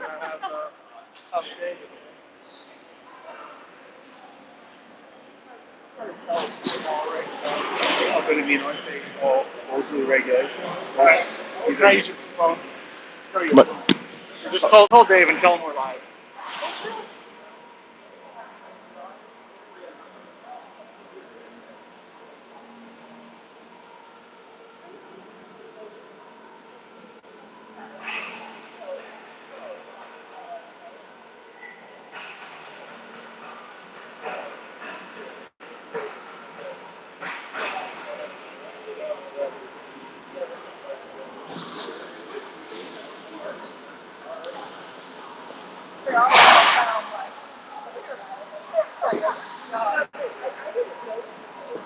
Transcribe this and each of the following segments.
gonna have a tough day. I'm going to be on all due regulation. Right. You can use your phone. Show your phone. Just call Dave and tell him we're live.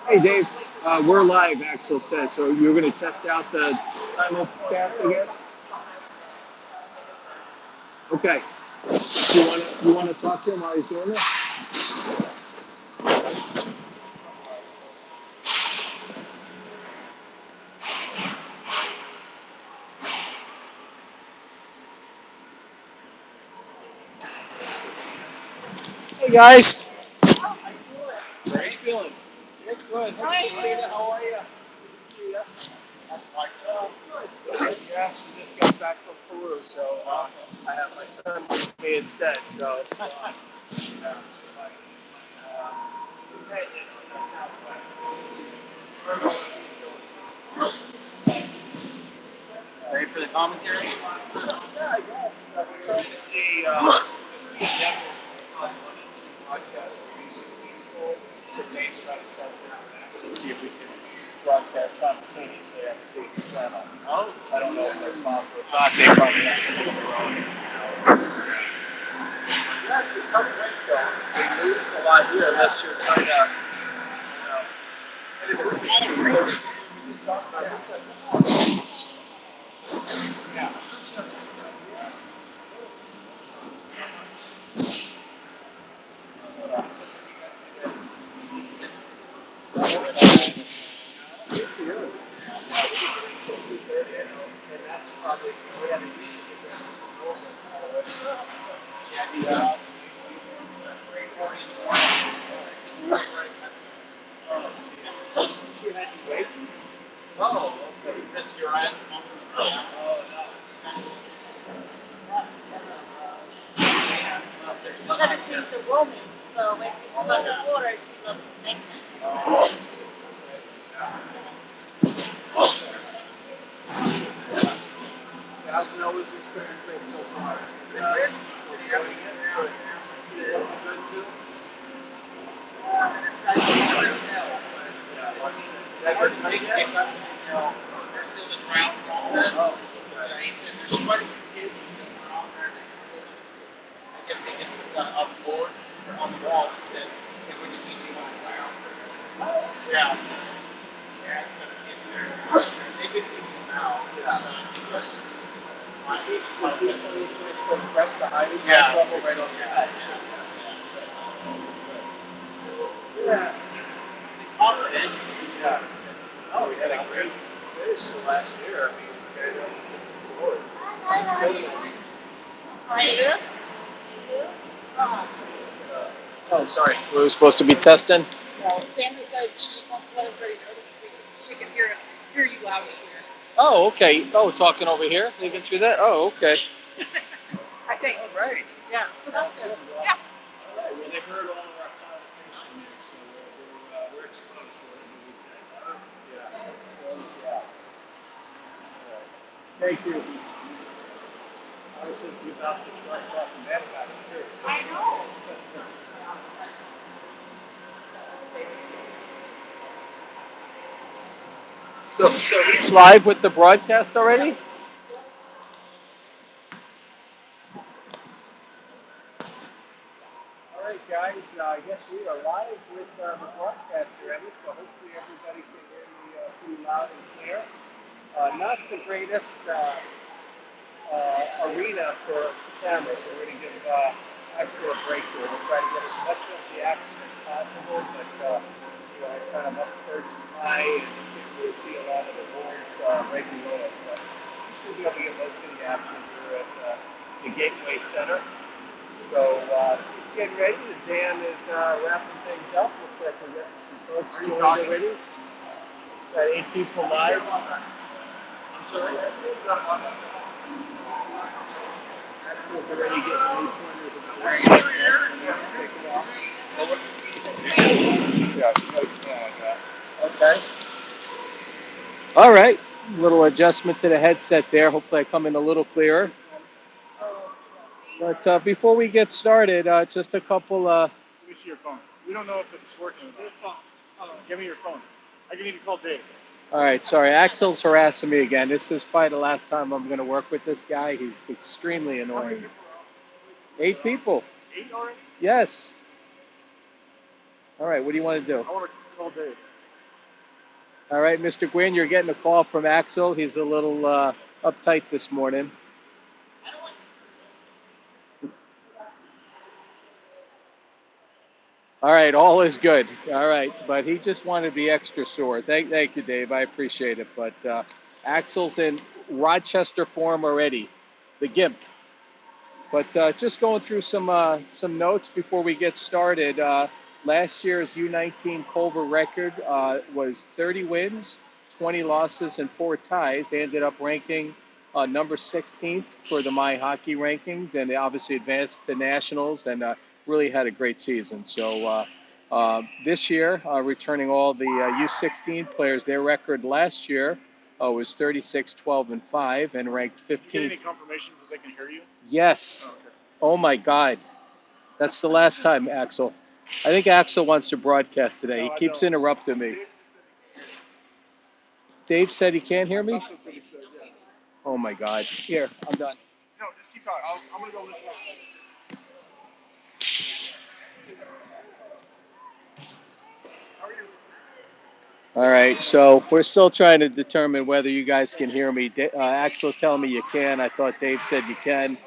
Hey Dave, we're live. Axel says so. You're going to test out the simulcast, I guess. Okay. You want to talk to him while he's doing this? Hey guys. How are you feeling? You're good. Hey, Selena, how are you? Good to see you. Good. Yeah, she just got back from Peru, so I have my son with me instead. So, ready for the commentary? Yeah, I guess. I'm trying to see. Because we never broadcast for U16's goal, so Dave's trying to test it out and actually see if we can broadcast simultaneously on the CGA channel. Oh, I don't know if that's possible. If not, they probably have to move their own. Yeah, it's a tough break though. They lose a lot here unless you're kind of, and it's a yeah. And that's probably we had a decent yeah. Oh, okay. That's your answer. Oh, She's gonna change the roaming, so when she comes underwater, she will make sense. How's Noah's experience been so far? Is it been good? Enjoying it? Good. Good too? They're still the trial process. Oh, okay. He said there's quite a few kids that were out there. I guess they just put that up board on the wall and said, hey, which team do you want to try out for? Yeah. Yeah, so the kids there. They've been thinking now. Yeah. Was he playing right behind him? Yeah. Right on the edge. Yeah. He's confident. Yeah. Oh, he had a great finish last year. I mean, carried on the board. He's good. Oh, sorry. We were supposed to be testing? No, Sandra said she just wants to let everybody know that she can hear you loud and clear. Oh, okay. Oh, talking over here? They can see that? Oh, okay. I think. Oh, great. Yeah, so that's good. Yeah. All right. Well, they heard all of our conversation there, so we're exposed to whatever we say. Yeah. Exposed, yeah. All right. Thank you. I was just about to start talking bad about it, too. I know. So he's live with the broadcast already? All right, guys. I guess we are live with the broadcast already, so hopefully everybody can hear me pretty loud and clear. Not the greatest arena for cameras. We're going to give actual a breakthrough. We'll try to get as much of the action as possible, but kind of up perched high, and you can really see a lot of the boards right below us. But we should be able to get most of the action here at the Gateway Center. So just getting ready. The Dan is wrapping things up. Looks like we're getting some folks joined already. Got 8 people live. I'm sorry. We're already getting any pointers about where you're going to take it off. Yeah, like that. Okay. All right. Little adjustment to the headset there. Hopefully I come in a little clearer. But before we get started, just a couple. Let me see your phone. We don't know if it's working or not. Give me your phone. I can even call Dave. All right. Sorry. Axel's harassing me again. This is probably the last time I'm going to work with this guy. He's extremely annoying. 8 people. 8 already? Yes. All right. What do you want to do? I want to call Dave. All right, Mr. Gwynn, you're getting a call from Axel. He's a little uptight this morning. All right, all is good. All right, but he just wanted to be extra sore. Thank you, Dave. I appreciate it. But Axel's in Rochester form already, the GIMP. But just going through some notes before we get started. Last year's U19 Culver record was 30 wins, 20 losses, and 4 ties. They ended up ranking number 16th for the My Hockey rankings, and they obviously advanced to nationals and really had a great season. So this year, returning all the U16 players, their record last year was 36, 12, and 5, and ranked 15th. Did you get any confirmations that they can hear you? Yes. Oh, okay. Oh my God. That's the last time, Axel. I think Axel wants to broadcast today. No, He keeps interrupting me. Dave said he can't hear me? That's what he said, yeah. Oh my God. Here, I'm done. No, just keep talking. I'm going to go listen up. How are you? All right, so we're still trying to determine whether you guys can hear me. Axel's telling me you can. I thought Dave said you can.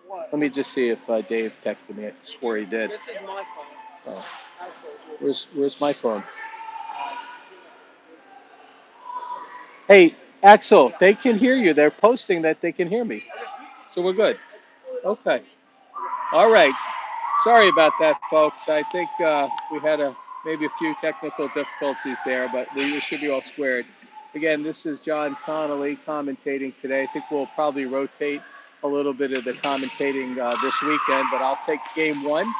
What? Let me just see if Dave texted me. I swore he did. This is my phone. Oh. Axel's. Where's my phone? Hey, Axel, they can hear you. They're posting that they can hear me. So we're good. Okay. All right. Sorry about that, folks. I think we had maybe a few technical difficulties there, but we should be all squared. Again, this is John Connolly commentating today. I think we'll probably rotate a little bit of the commentating this weekend, but I'll take game 1.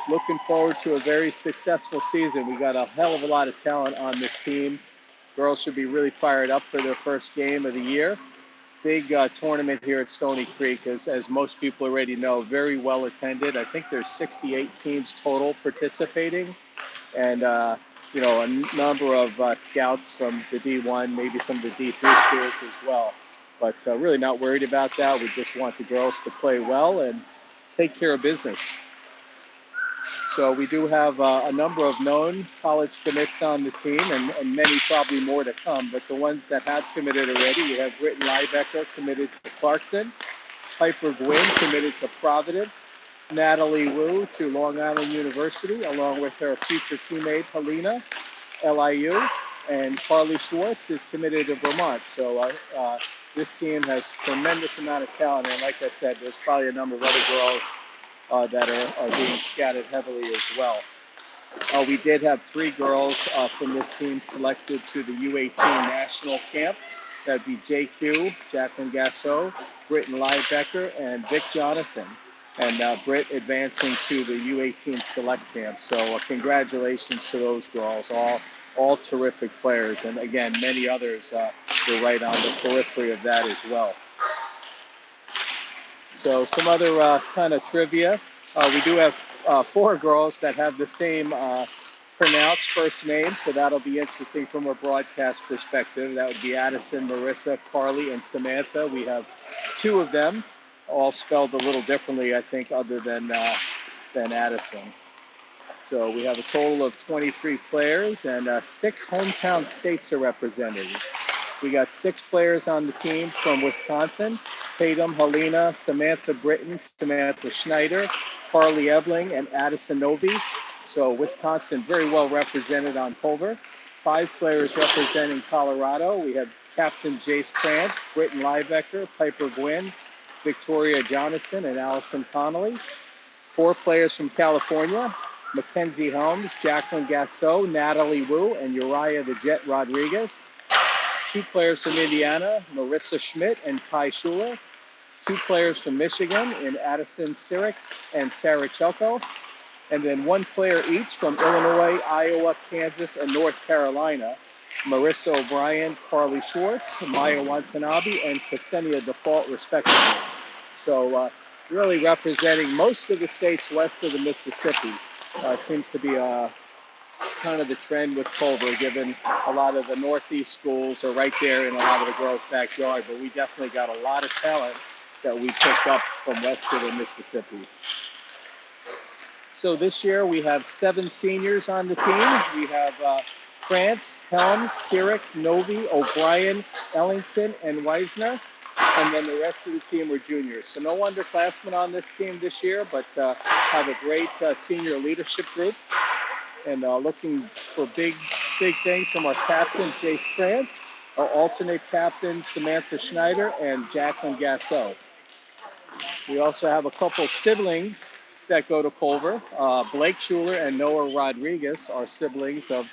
Looking forward to a very successful season. We got a hell of a lot of talent on this team. Girls should be really fired up for their first game of the year. Big tournament here at Stony Creek, as most people already know, very well attended. I think there's 68 teams total participating, and a number of scouts from the D1, maybe some of the D3 schools as well. But really not worried about that. We just want the girls to play well and take care of business. So we do have a number of known college commits on the team, and many probably more to come. But the ones that have committed already, we have Britton Liebecker committed to Clarkson, Piper Gwynn committed to Providence, Natalie Wu to Long Island University, along with her future teammate Helena, LIU, and Carly Schwartz is committed to Vermont. So this team has tremendous amount of talent, and like I said, there's probably a number of other girls that are being scattered heavily as well. We did have 3 girls from this team selected to the U18 national camp. That'd be JQ, Jacqueline Gasso, Britton Liebecker, and Vic Jonathan. And Britt advancing to the U18 select camp. So congratulations to those girls, all terrific players. And again, many others were right on the periphery of that as well. So some other kind of trivia. We do have 4 girls that have the same pronounced first name, so that'll be interesting from a broadcast perspective. That would be Addison, Marissa, Carly, and Samantha. We have 2 of them, all spelled a little differently, I think, other than Addison. So we have a total of 23 players, and 6 hometown states are represented. We got 6 players on the team from Wisconsin: Tatum, Helena, Samantha Britton, Samantha Schneider, Carly Ebling, and Addison Novi. So Wisconsin very well represented on Culver. 5 players representing Colorado. We have Captain Jace Krantz, Britton Liebecker, Piper Gwynn, Victoria Jonathan, and Allison Connolly. 4 players from California, Mackenzie Helms, Jacqueline Gasso, Natalie Wu, and Uriah the Jet Rodriguez. 2 players from Indiana, Marissa Schmidt and Kai Schuler. 2 players from Michigan in Addison Sirik and Sarah Chelko. And then 1 player each from Illinois, Iowa, Kansas, and North Carolina. Marissa O'Brien, Carly Schwartz, Maya Watanabe, and Ksenia Default, respectively. So really representing most of the states west of the Mississippi. It seems to be kind of the trend with Culver, given a lot of the Northeast schools are right there in a lot of the girls' backyard, but we definitely got a lot of talent that we picked up from west of the Mississippi. So this year we have 7 seniors on the team. We have Krantz, Helms, Sirik, Novi, O'Brien, Ellingson, and Weisner. And then the rest of the team were juniors. So no underclassmen on this team this year, but have a great senior leadership group. And looking for big things from our captain, Jace Krantz, our alternate captains, Samantha Schneider and Jacqueline Gasso. We also have a couple siblings that go to Culver. Blake Schuler and Noah Rodriguez are siblings of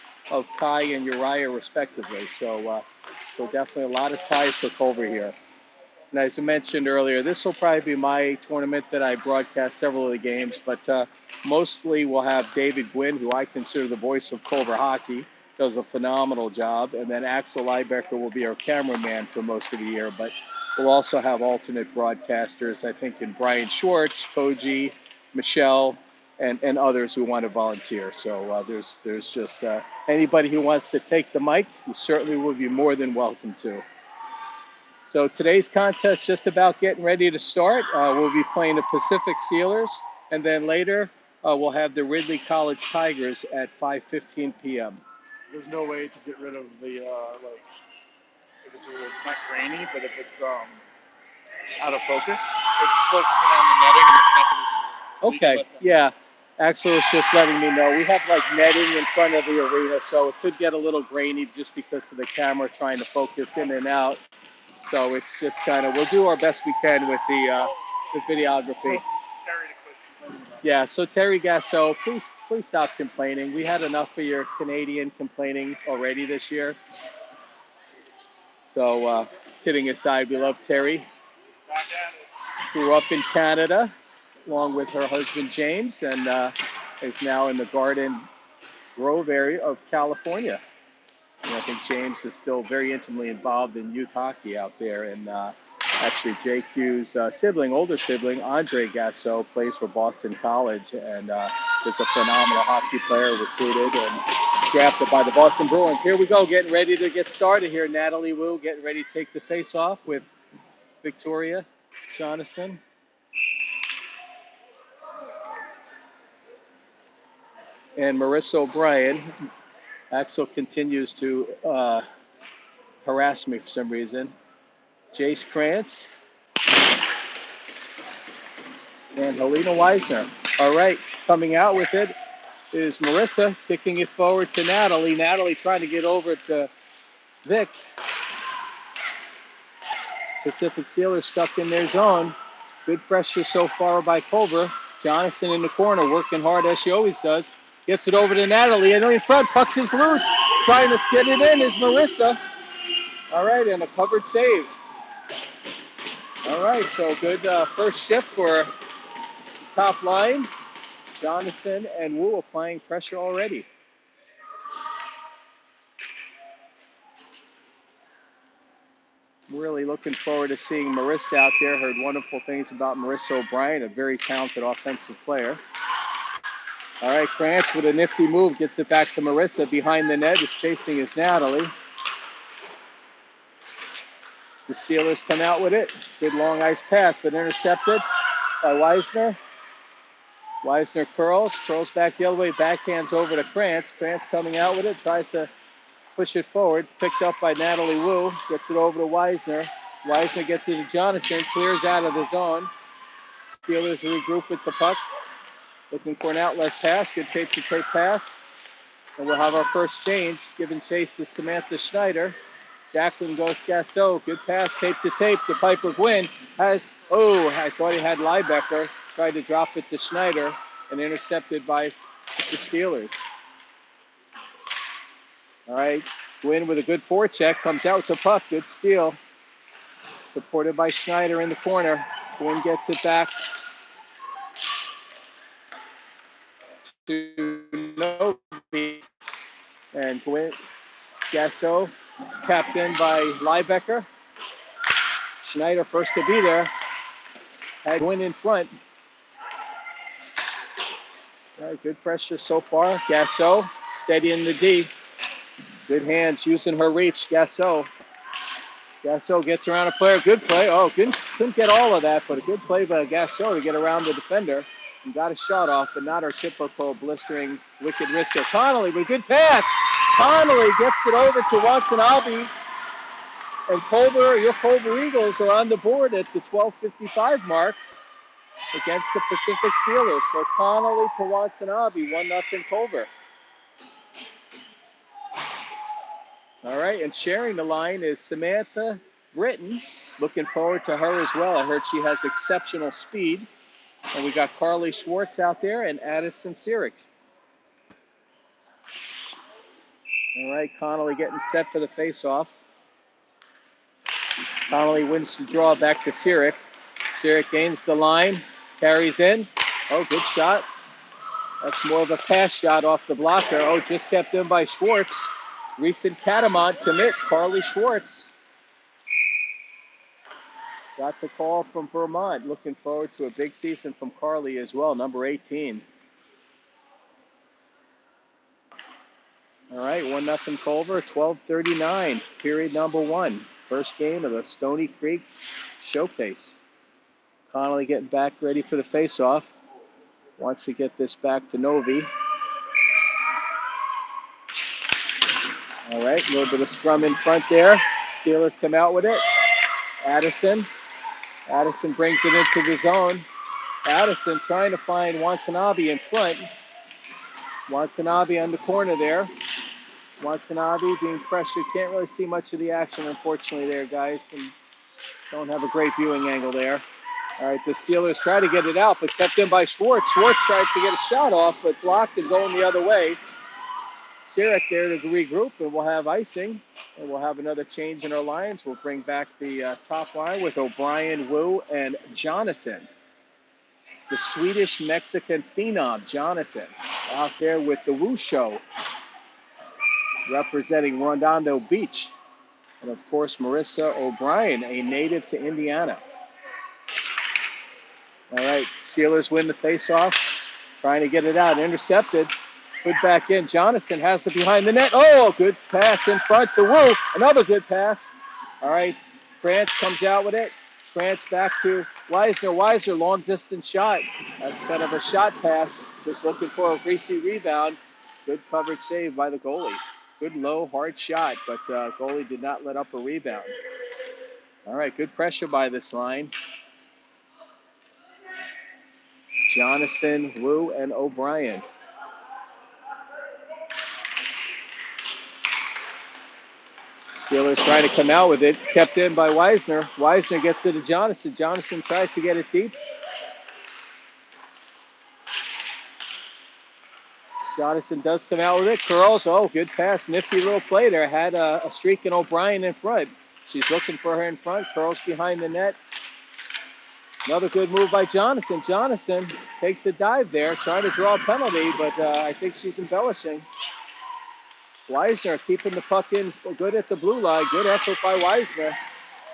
Kai and Uriah, respectively. So definitely a lot of ties to Culver here. And as I mentioned earlier, this will probably be my tournament that I broadcast several of the games, but mostly we'll have David Gwynn, who I consider the voice of Culver hockey, does a phenomenal job. And then Axel Liebecker will be our cameraman for most of the year, but we'll also have alternate broadcasters, I think, in Brian Schwartz, Koji, Michelle, and others who want to volunteer. So there's just anybody who wants to take the mic, you certainly will be more than welcome to. So today's contest just about getting ready to start. We'll be playing the Pacific Steelers, and then later we'll have the Ridley College Tigers at 5:15 p.m. There's no way to get rid of the like if it's not grainy, but if it's out of focus, it's focusing on the netting and there's nothing we can do. Okay, yeah. Axel is just letting me know. We have like netting in front of the arena, so it could get a little grainy just because of the camera trying to focus in and out. So it's just kind of, we'll do our best we can with the videography. Yeah, so Terry Gasso, please stop complaining. We had enough of your Canadian complaining already this year. So kidding aside, we love Terry. Grew up in Canada along with her husband James, and is now in the Garden Grove area of California. And I think James is still very intimately involved in youth hockey out there. And actually, JQ's older sibling, Andre Gasso, plays for Boston College and is a phenomenal hockey player, recruited and drafted by the Boston Bruins. Here we go, getting ready to get started here. Natalie Wu getting ready to take the face-off with Victoria Jonathan. And Marissa O'Brien. Axel continues to harass me for some reason. Jace Krantz and Helena Weisner. All right, coming out with it is Marissa, kicking it forward to Natalie. Natalie trying to get over to Vic. Pacific Steelers stuck in their zone. Good pressure so far by Culver. Jonathan in the corner, working hard as she always does. Gets it over to Natalie, and in front, pucks is loose. Trying to get it in is Marissa. All right, and a covered save. All right, so good first shift for the top line. Jonathan and Wu applying pressure already. Really looking forward to seeing Marissa out there. Heard wonderful things about Marissa O'Brien, a very talented offensive player. All right, Krantz with a nifty move, gets it back to Marissa. Behind the net is chasing is Natalie. The Steelers come out with it. Good long ice pass, but intercepted by Weisner. Weisner curls back the other way, backhands over to Krantz. Krantz coming out with it, tries to push it forward. Picked up by Natalie Wu, gets it over to Weisner. Weisner gets it to Jonathan, clears out of the zone. Steelers regroup with the puck. Looking for an outlet pass, good tape-to-tape pass. And we'll have our first change, giving chase to Samantha Schneider. Jacqueline goes Gasso. Good pass, tape to tape to Piper Gwynn. I thought he had Liebecker. Tried to drop it to Schneider and intercepted by the Steelers. All right, Gwynn with a good forecheck. Comes out with the puck. Good steal. Supported by Schneider in the corner. Gwynn gets it back to Novi. And Gwynn, Gasso, captained by Liebecker. Schneider first to be there. Had Gwynn in front. All right, good pressure so far. Gasso steady in the D. Good hands using her reach. Gasso gets around a player. Good play. Oh, couldn't get all of that, but a good play by Gasso to get around the defender. And got a shot off, but not our typical blistering wicked wrister. Connolly with a good pass. Connolly gets it over to Watanabe. And your Culver Eagles are on the board at the 12:55 mark against the Pacific Steelers. So Connolly to Watanabe, 1-0 Culver. All right, and sharing the line is Samantha Britton. Looking forward to her as well. I heard she has exceptional speed. And we got Carly Schwartz out there and Addison Sierick. All right, Connolly getting set for the face-off. Connolly wins the draw back to Sierick. Sierick gains the line, carries in. Oh, good shot. That's more of a pass shot off the blocker. Oh, just kept in by Schwartz. Recent Catamount commit, Carly Schwartz. Got the call from Vermont. Looking forward to a big season from Carly as well, number 18. All right, 1-0 Culver, 12:39, period number 1. First game of the Stony Creek Showcase. Connolly getting back ready for the face-off. Wants to get this back to Novi. All right, a little bit of scrum in front there. Steelers come out with it. Addison brings it into the zone. Addison trying to find Watanabe in front. Watanabe on the corner there. Watanabe being pressured. Can't really see much of the action, unfortunately, there, guys. And don't have a great viewing angle there. All right, the Steelers try to get it out, but kept in by Schwartz. Schwartz tries to get a shot off, but blocked and going the other way. Sierick there to regroup, and we'll have icing. And we'll have another change in our lines. We'll bring back the top line with O'Brien, Wu, and Jonathan. The Swedish-Mexican phenom, Jonathan, out there with the Wu Show, representing Redondo Beach. And, of course, Marissa O'Brien, a native to Indiana. All right, Steelers win the faceoff. Trying to get it out, intercepted. Put back in. Jonathan has it behind the net. Oh, good pass in front to Wu. Another good pass. All right, France comes out with it. France back to Weisner. Weisner, long distance shot. That's kind of a shot pass. Just looking for a greasy rebound. Good coverage save by the goalie. Good low, hard shot, but goalie did not let up a rebound. All right, good pressure by this line. Jonathan, Wu, and O'Brien. Steelers trying to come out with it. Kept in by Weisner. Weisner gets it to Jonathan. Jonathan tries to get it deep. Jonathan does come out with it. Curls. Oh, good pass. Nifty little play there. Had a streak in O'Brien in front. She's looking for her in front. Curls behind the net. Another good move by Jonathan. Jonathan takes a dive there, trying to draw a penalty, but I think she's embellishing. Weisner keeping the puck in good at the blue line. Good effort by Weisner.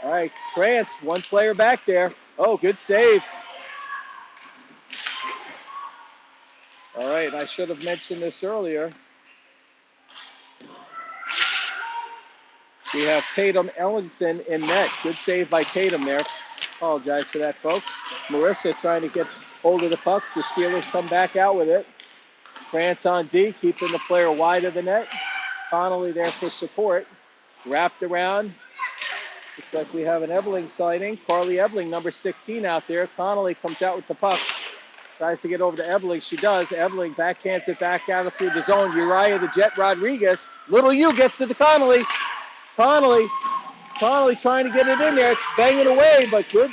All right, France, one player back there. Oh, good save. All right, I should have mentioned this earlier. We have Tatum Ellenson in net. Good save by Tatum there. Apologize for that, folks. Marissa trying to get hold of the puck. The Steelers come back out with it. France on D, keeping the player wide of the net. Connolly there for support. Wrapped around. Looks like we have an Ebeling sighting. Carly Ebeling, number 16 out there. Connolly comes out with the puck. Tries to get over to Ebeling. She does. Ebeling backhands it back out through the zone. Uriah the Jet Rodriguez. Little U gets it to Connolly. Connolly Connolly trying to get it in there. It's banging away, but good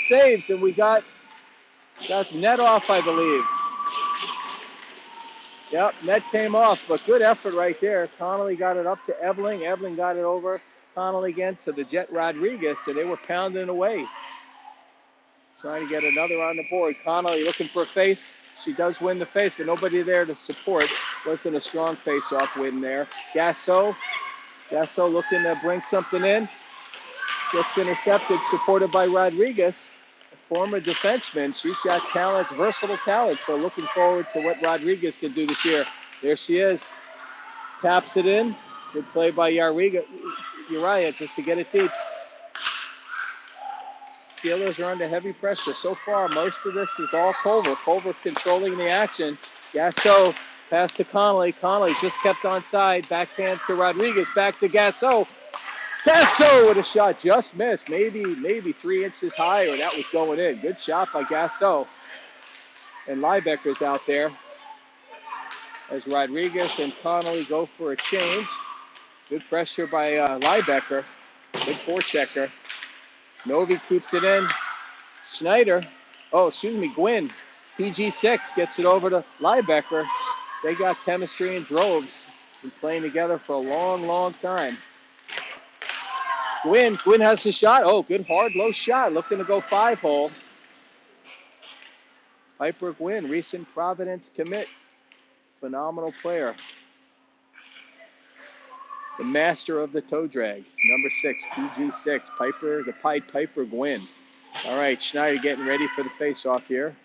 saves. And we got net off, I believe. Yep, net came off, but good effort right there. Connolly got it up to Ebling. Ebling got it over Connolly again to the Jet Rodriguez, and they were pounding away. Trying to get another on the board. Connolly looking for a face. She does win the face, but nobody there to support. Wasn't a strong face-off win there. Gasso looking to bring something in. Gets intercepted, supported by Rodriguez, a former defenseman. She's got talent, versatile talent, so looking forward to what Rodriguez can do this year. There she is. Taps it in. Good play by Uriah just to get it deep. Steelers are under heavy pressure. So far, most of this is all Culver. Culver controlling the action. Gasso pass to Connolly. Connolly just kept onside. Backhand to Rodriguez. Back to Gasso. Gasso with a shot. Just missed. Maybe 3 inches higher. That was going in. Good shot by Gasso. And Liebecker's out there as Rodriguez and Connolly go for a change. Good pressure by Liebecker. Good forechecker. Novi keeps it in. Gwynn. PG6 gets it over to Liebecker. They got chemistry in droves. Been playing together for a long, long time. Gwynn has a shot. Oh, good hard, low shot. Looking to go 5-hole. Piper Gwynn, recent Providence commit. Phenomenal player. The master of the toe drags. Number 6, PG6. The Pied Piper Gwynn. All right, Schneider getting ready for the face-off here.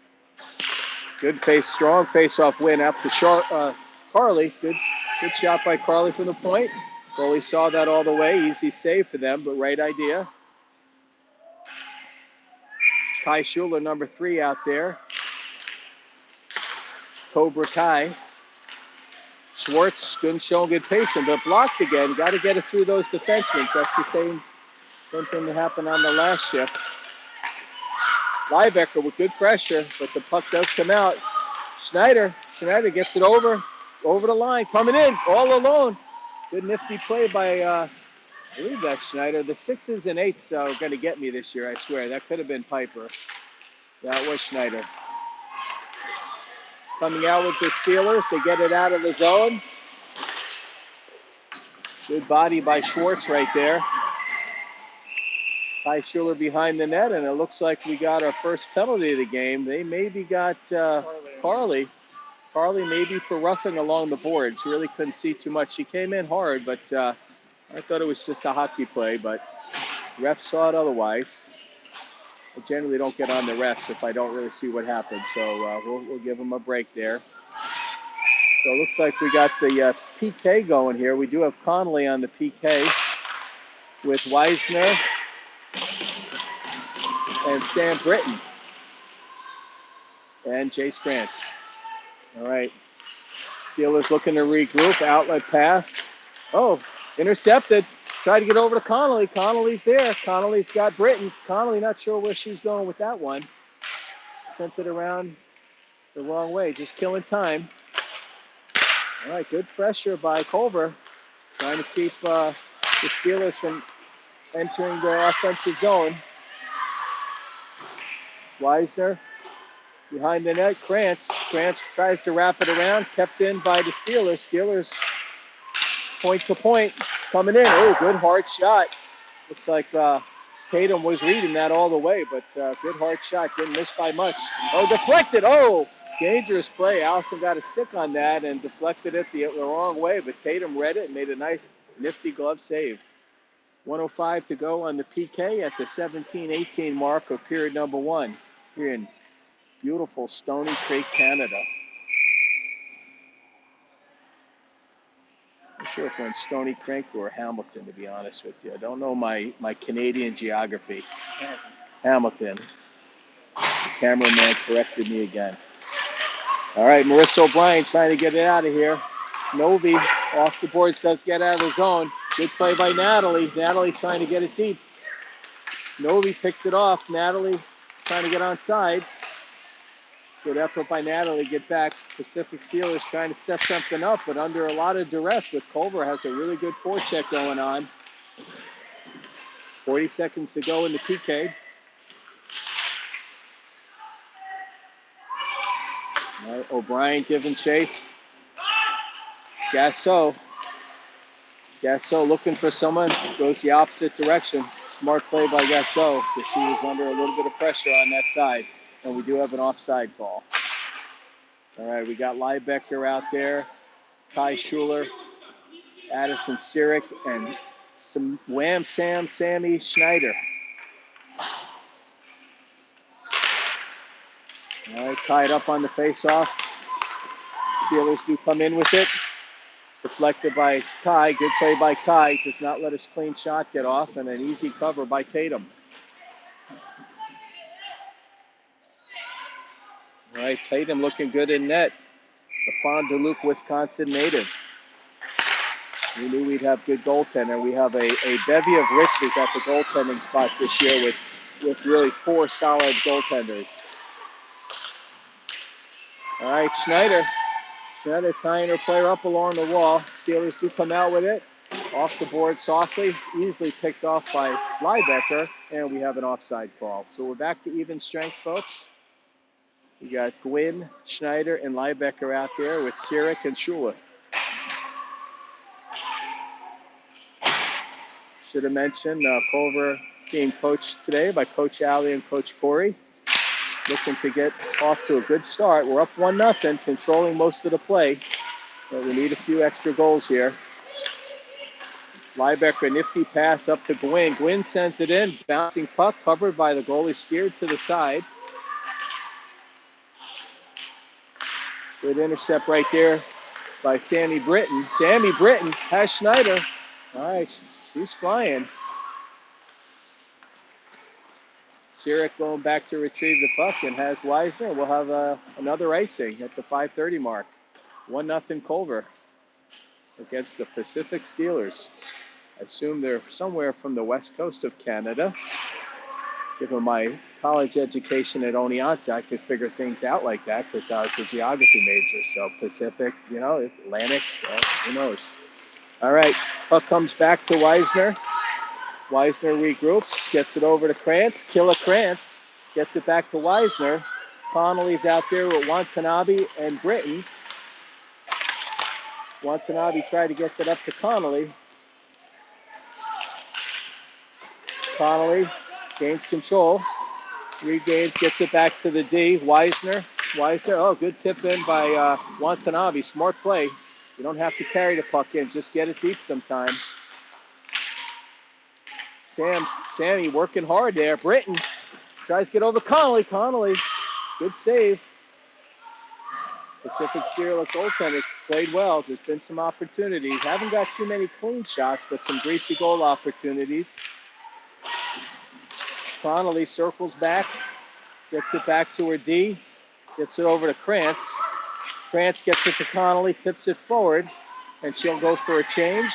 Strong face-off win up to Carly. Good shot by Carly from the point. Goalie saw that all the way. Easy save for them, but right idea. Kai Schuler, number 3 out there. Cobra Kai. Schwartz, showing good pacing, but blocked again. Got to get it through those defensemen. That's the same thing that happened on the last shift. Liebecker with good pressure, but the puck does come out. Schneider gets it over the line, coming in all alone. Good nifty play by, I believe that's Schneider. The 6s and 8s are going to get me this year, I swear. That could have been Piper. That was Schneider. Coming out with the Steelers. They get it out of the zone. Good body by Schwartz right there. Kai Schuler behind the net, and it looks like we got our first penalty of the game. They maybe got Carly. Carly maybe for roughing along the boards. Really couldn't see too much. She came in hard, but I thought it was just a hockey play, but refs saw it otherwise. I generally don't get on the refs if I don't really see what happens, so we'll give them a break there. So it looks like we got the PK going here. We do have Connolly on the PK with Weisner and Sam Britton and Jace Krantz. All right. Steelers looking to regroup. Outlet pass. Oh, intercepted. Tried to get over to Connolly. Connolly's there. Connolly's got Britton. Connolly not sure where she's going with that one. Sent it around the wrong way. Just killing time. All right, good pressure by Culver. Trying to keep the Steelers from entering their offensive zone. Weisner behind the net. Krantz tries to wrap it around. Kept in by the Steelers. Steelers point to point. Coming in. Oh, good hard shot. Looks like Tatum was reading that all the way, but good hard shot. Didn't miss by much. Oh, deflected. Oh, dangerous play. Allison got a stick on that and deflected it the wrong way, but Tatum read it and made a nice, nifty glove save. 1:05 to go on the PK at the 17-18 mark of period number 1 here in beautiful Stony Creek, Canada. I'm not sure if we're in Stony Creek or Hamilton, to be honest with you. I don't know my Canadian geography. Hamilton. The cameraman corrected me again. All right, Marissa O'Brien trying to get it out of here. Novi off the boards, does get out of the zone. Good play by Natalie. Natalie trying to get it deep. Novi picks it off. Natalie trying to get on sides. Good effort by Natalie. Get back. Pacific Steelers trying to set something up, but under a lot of duress with Culver has a really good forecheck going on. 40 seconds to go in the PK. All right, O'Brien giving chase. Gasso looking for someone, goes the opposite direction. Smart play by Gasso because she was under a little bit of pressure on that side. And we do have an offside call. All right, we got Liebecker out there, Kai Schuler, Addison Sirik, and Sammy Schneider. All right, tied up on the face-off. Steelers do come in with it. Deflected by Kai. Good play by Kai. Does not let his clean shot get off, and an easy cover by Tatum. All right, Tatum looking good in net. The Fond du Lac, Wisconsin native. We knew we'd have good goaltender. We have a bevy of riches at the goaltending spot this year with really 4 solid goaltenders. All right, Schneider tying her player up along the wall. Steelers do come out with it. Off the board softly, easily picked off by Liebecker, and we have an offside call. So we're back to even strength, folks. We got Gwynn, Schneider, and Liebecker out there with Sirik and Schuler. Should have mentioned Culver being coached today by Coach Alley and Coach Corey. Looking to get off to a good start. We're up 1-0, controlling most of the play. But we need a few extra goals here. Liebecker, nifty pass up to Gwynn. Gwynn sends it in. Bouncing puck covered by the goalie, steered to the side. Good intercept right there by Sammy Britton. Sammy Britton has Schneider. All right, she's flying. Sirik going back to retrieve the puck and has Weisner. We'll have another icing at the 5:30 mark. 1-0 Culver against the Pacific Steelers. I assume they're somewhere from the west coast of Canada. Given my college education at Oneonta, I could figure things out like that because I was a geography major. So Pacific, Atlantic, who knows? All right, puck comes back to Weisner. Weisner regroups, gets it over to Krantz. Killer Krantz gets it back to Weisner. Connolly's out there with Watanabe and Britton. Watanabe tried to get it up to Connolly. Connolly gains control, regains, gets it back to the D. Weisner, good tip in by Watanabe. Smart play. You don't have to carry the puck in, just get it deep sometime. Sammy working hard there. Britton tries to get over Connolly. Connolly, good save. Pacific Steelers goaltenders played well. There's been some opportunities. Haven't got too many clean shots, but some greasy goal opportunities. Connolly circles back, gets it back to her D, gets it over to Krantz. Krantz gets it to Connolly, tips it forward, and she'll go for a change.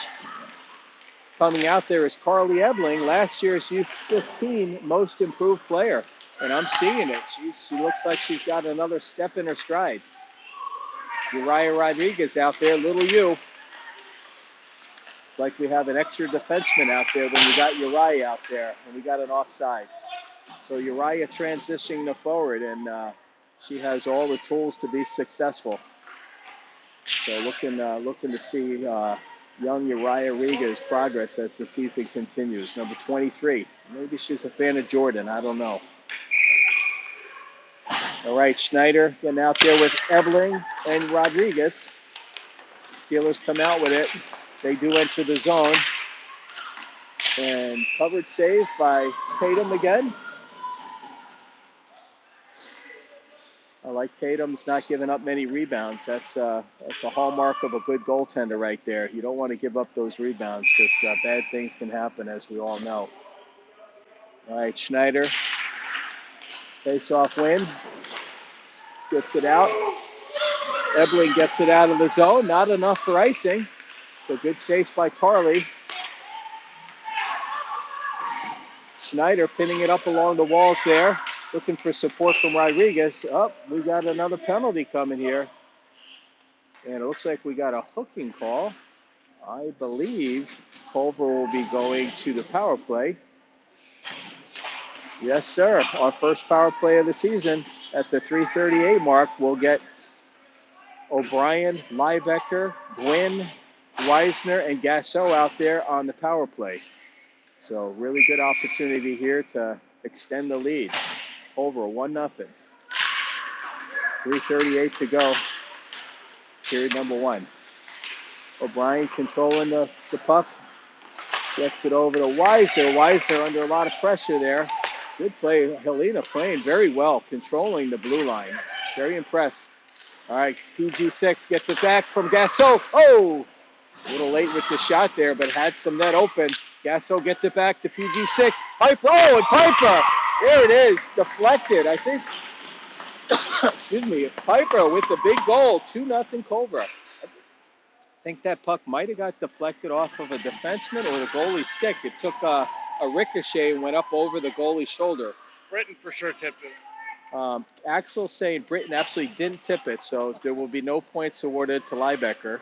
Coming out there is Carly Ebling, last year's U16 most improved player, and I'm seeing it. She looks like she's got another step in her stride. Uriah Rodriguez out there, little U. It's like we have an extra defenseman out there when we got Uriah out there, and we got an offsides. So Uriah transitioning to forward, and she has all the tools to be successful. So looking to see young Uriah Rodriguez's progress as the season continues. Number 23. Maybe she's a fan of Jordan. I don't know. All right, Schneider getting out there with Ebling and Rodriguez. Steelers come out with it. They do enter the zone. And covered save by Tatum again. I like Tatum's not giving up many rebounds. That's a hallmark of a good goaltender right there. You don't want to give up those rebounds because bad things can happen, as we all know. All right, Schneider. Face-off win. Gets it out. Ebling gets it out of the zone. Not enough for icing. So good chase by Carly. Schneider pinning it up along the walls there. Looking for support from Rodriguez. We got another penalty coming here. And it looks like we got a hooking call. I believe Culver will be going to the power play. Yes, sir. Our first power play of the season at the 3:38 mark. We'll get O'Brien, Liebecker, Gwynn, Weisner, and Gasso out there on the power play. So really good opportunity here to extend the lead. Over 1-0. 3:38 to go. Period number 1. O'Brien controlling the puck. Gets it over to Weisner. Weisner under a lot of pressure there. Good play. Helena playing very well, controlling the blue line. Very impressed. All right, PG6 gets it back from Gasso. Oh, a little late with the shot there, but had some net open. Gasso gets it back to PG6. Piper. Oh, and Piper. There it is. Deflected. I think, excuse me, Piper with the big goal. 2-0 Cobra. I think that puck might have got deflected off of a defenseman or the goalie's stick. It took a ricochet and went up over the goalie's shoulder. Britain for sure tipped it. Axel's saying Britain absolutely didn't tip it, so there will be no points awarded to Liebecker.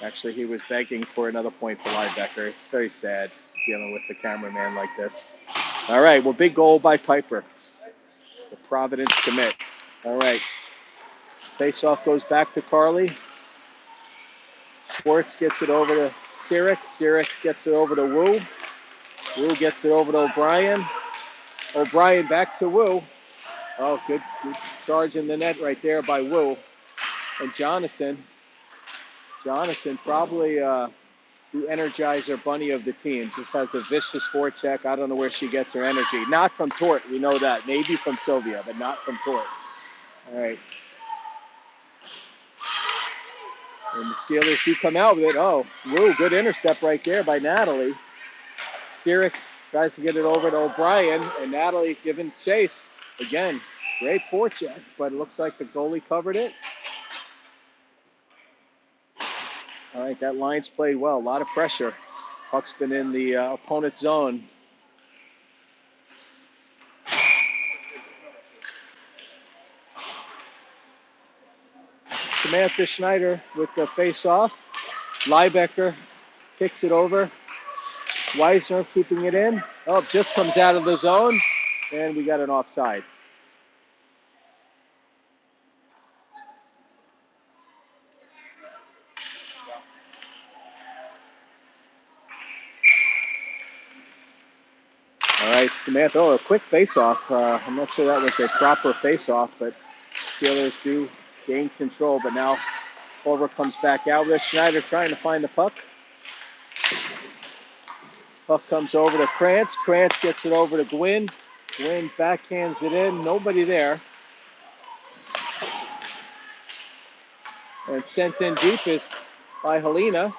Actually, he was begging for another point for Liebecker. It's very sad dealing with the cameraman like this. All right, well, big goal by Piper. The Providence commit. All right. Face-off goes back to Carly. Schwartz gets it over to Sirik. Sirik gets it over to Wu. Wu gets it over to O'Brien. O'Brien back to Wu. Oh, good charge in the net right there by Wu. And Jonathan probably the energizer bunny of the team. Just has a vicious forecheck. I don't know where she gets her energy. Not from Tort, we know that. Maybe from Sylvia, but not from Tort. All right. And the Steelers do come out with it. Oh, Wu, good intercept right there by Natalie. Sirik tries to get it over to O'Brien, and Natalie giving chase. Again, great forecheck, but it looks like the goalie covered it. All right, that line's played well. A lot of pressure. Puck's been in the opponent's zone. Samantha Schneider with the face-off. Liebecker kicks it over. Weisner keeping it in. Oh, just comes out of the zone, and we got an offside. All right, Samantha, a quick face-off. I'm not sure that was a proper face-off, but Steelers do gain control, but now Culver comes back out with Schneider trying to find the puck. Puck comes over to Krantz. Krantz gets it over to Gwynn. Gwynn backhands it in. Nobody there. And sent in deep is by Helena.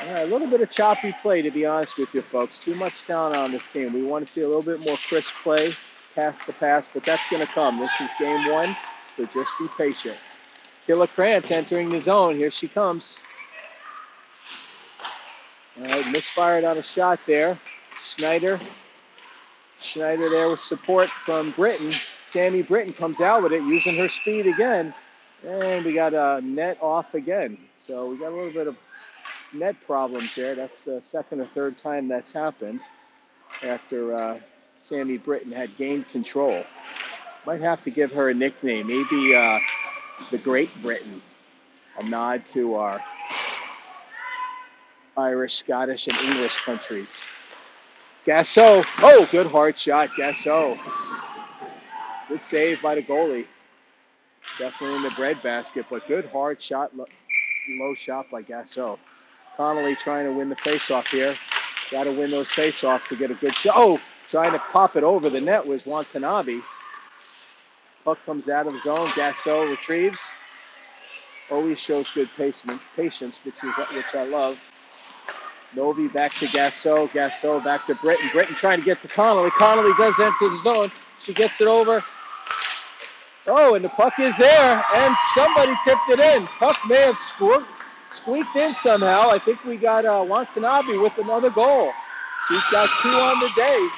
A little bit of choppy play, to be honest with you, folks. Too much talent on this team. We want to see a little bit more crisp play, pass the pass, but that's going to come. This is game 1, so just be patient. Killa Krantz entering the zone. Here she comes. All right, misfired on a shot there. Schneider there with support from Britton. Sammy Britton comes out with it, using her speed again. And we got a net off again. So we got a little bit of net problems there. That's the second or third time that's happened after Sammy Britton had gained control. Might have to give her a nickname, maybe the Great Britain, a nod to our Irish, Scottish, and English countries. Gasso, oh, good hard shot, Gasso. Good save by the goalie. Definitely in the breadbasket, but good hard shot, low shot by Gasso. Connolly trying to win the faceoff here. Got to win those faceoffs to get a good shot. Oh, trying to pop it over the net was Watanabe. Puck comes out of the zone. Gasso retrieves. Always shows good patience, which I love. Novi back to Gasso. Gasso back to Britton. Britton trying to get to Connolly. Connolly does enter the zone. She gets it over. Oh, and the puck is there, and somebody tipped it in. Puck may have squeaked in somehow. I think we got Watanabe with another goal. She's got 2 on the day.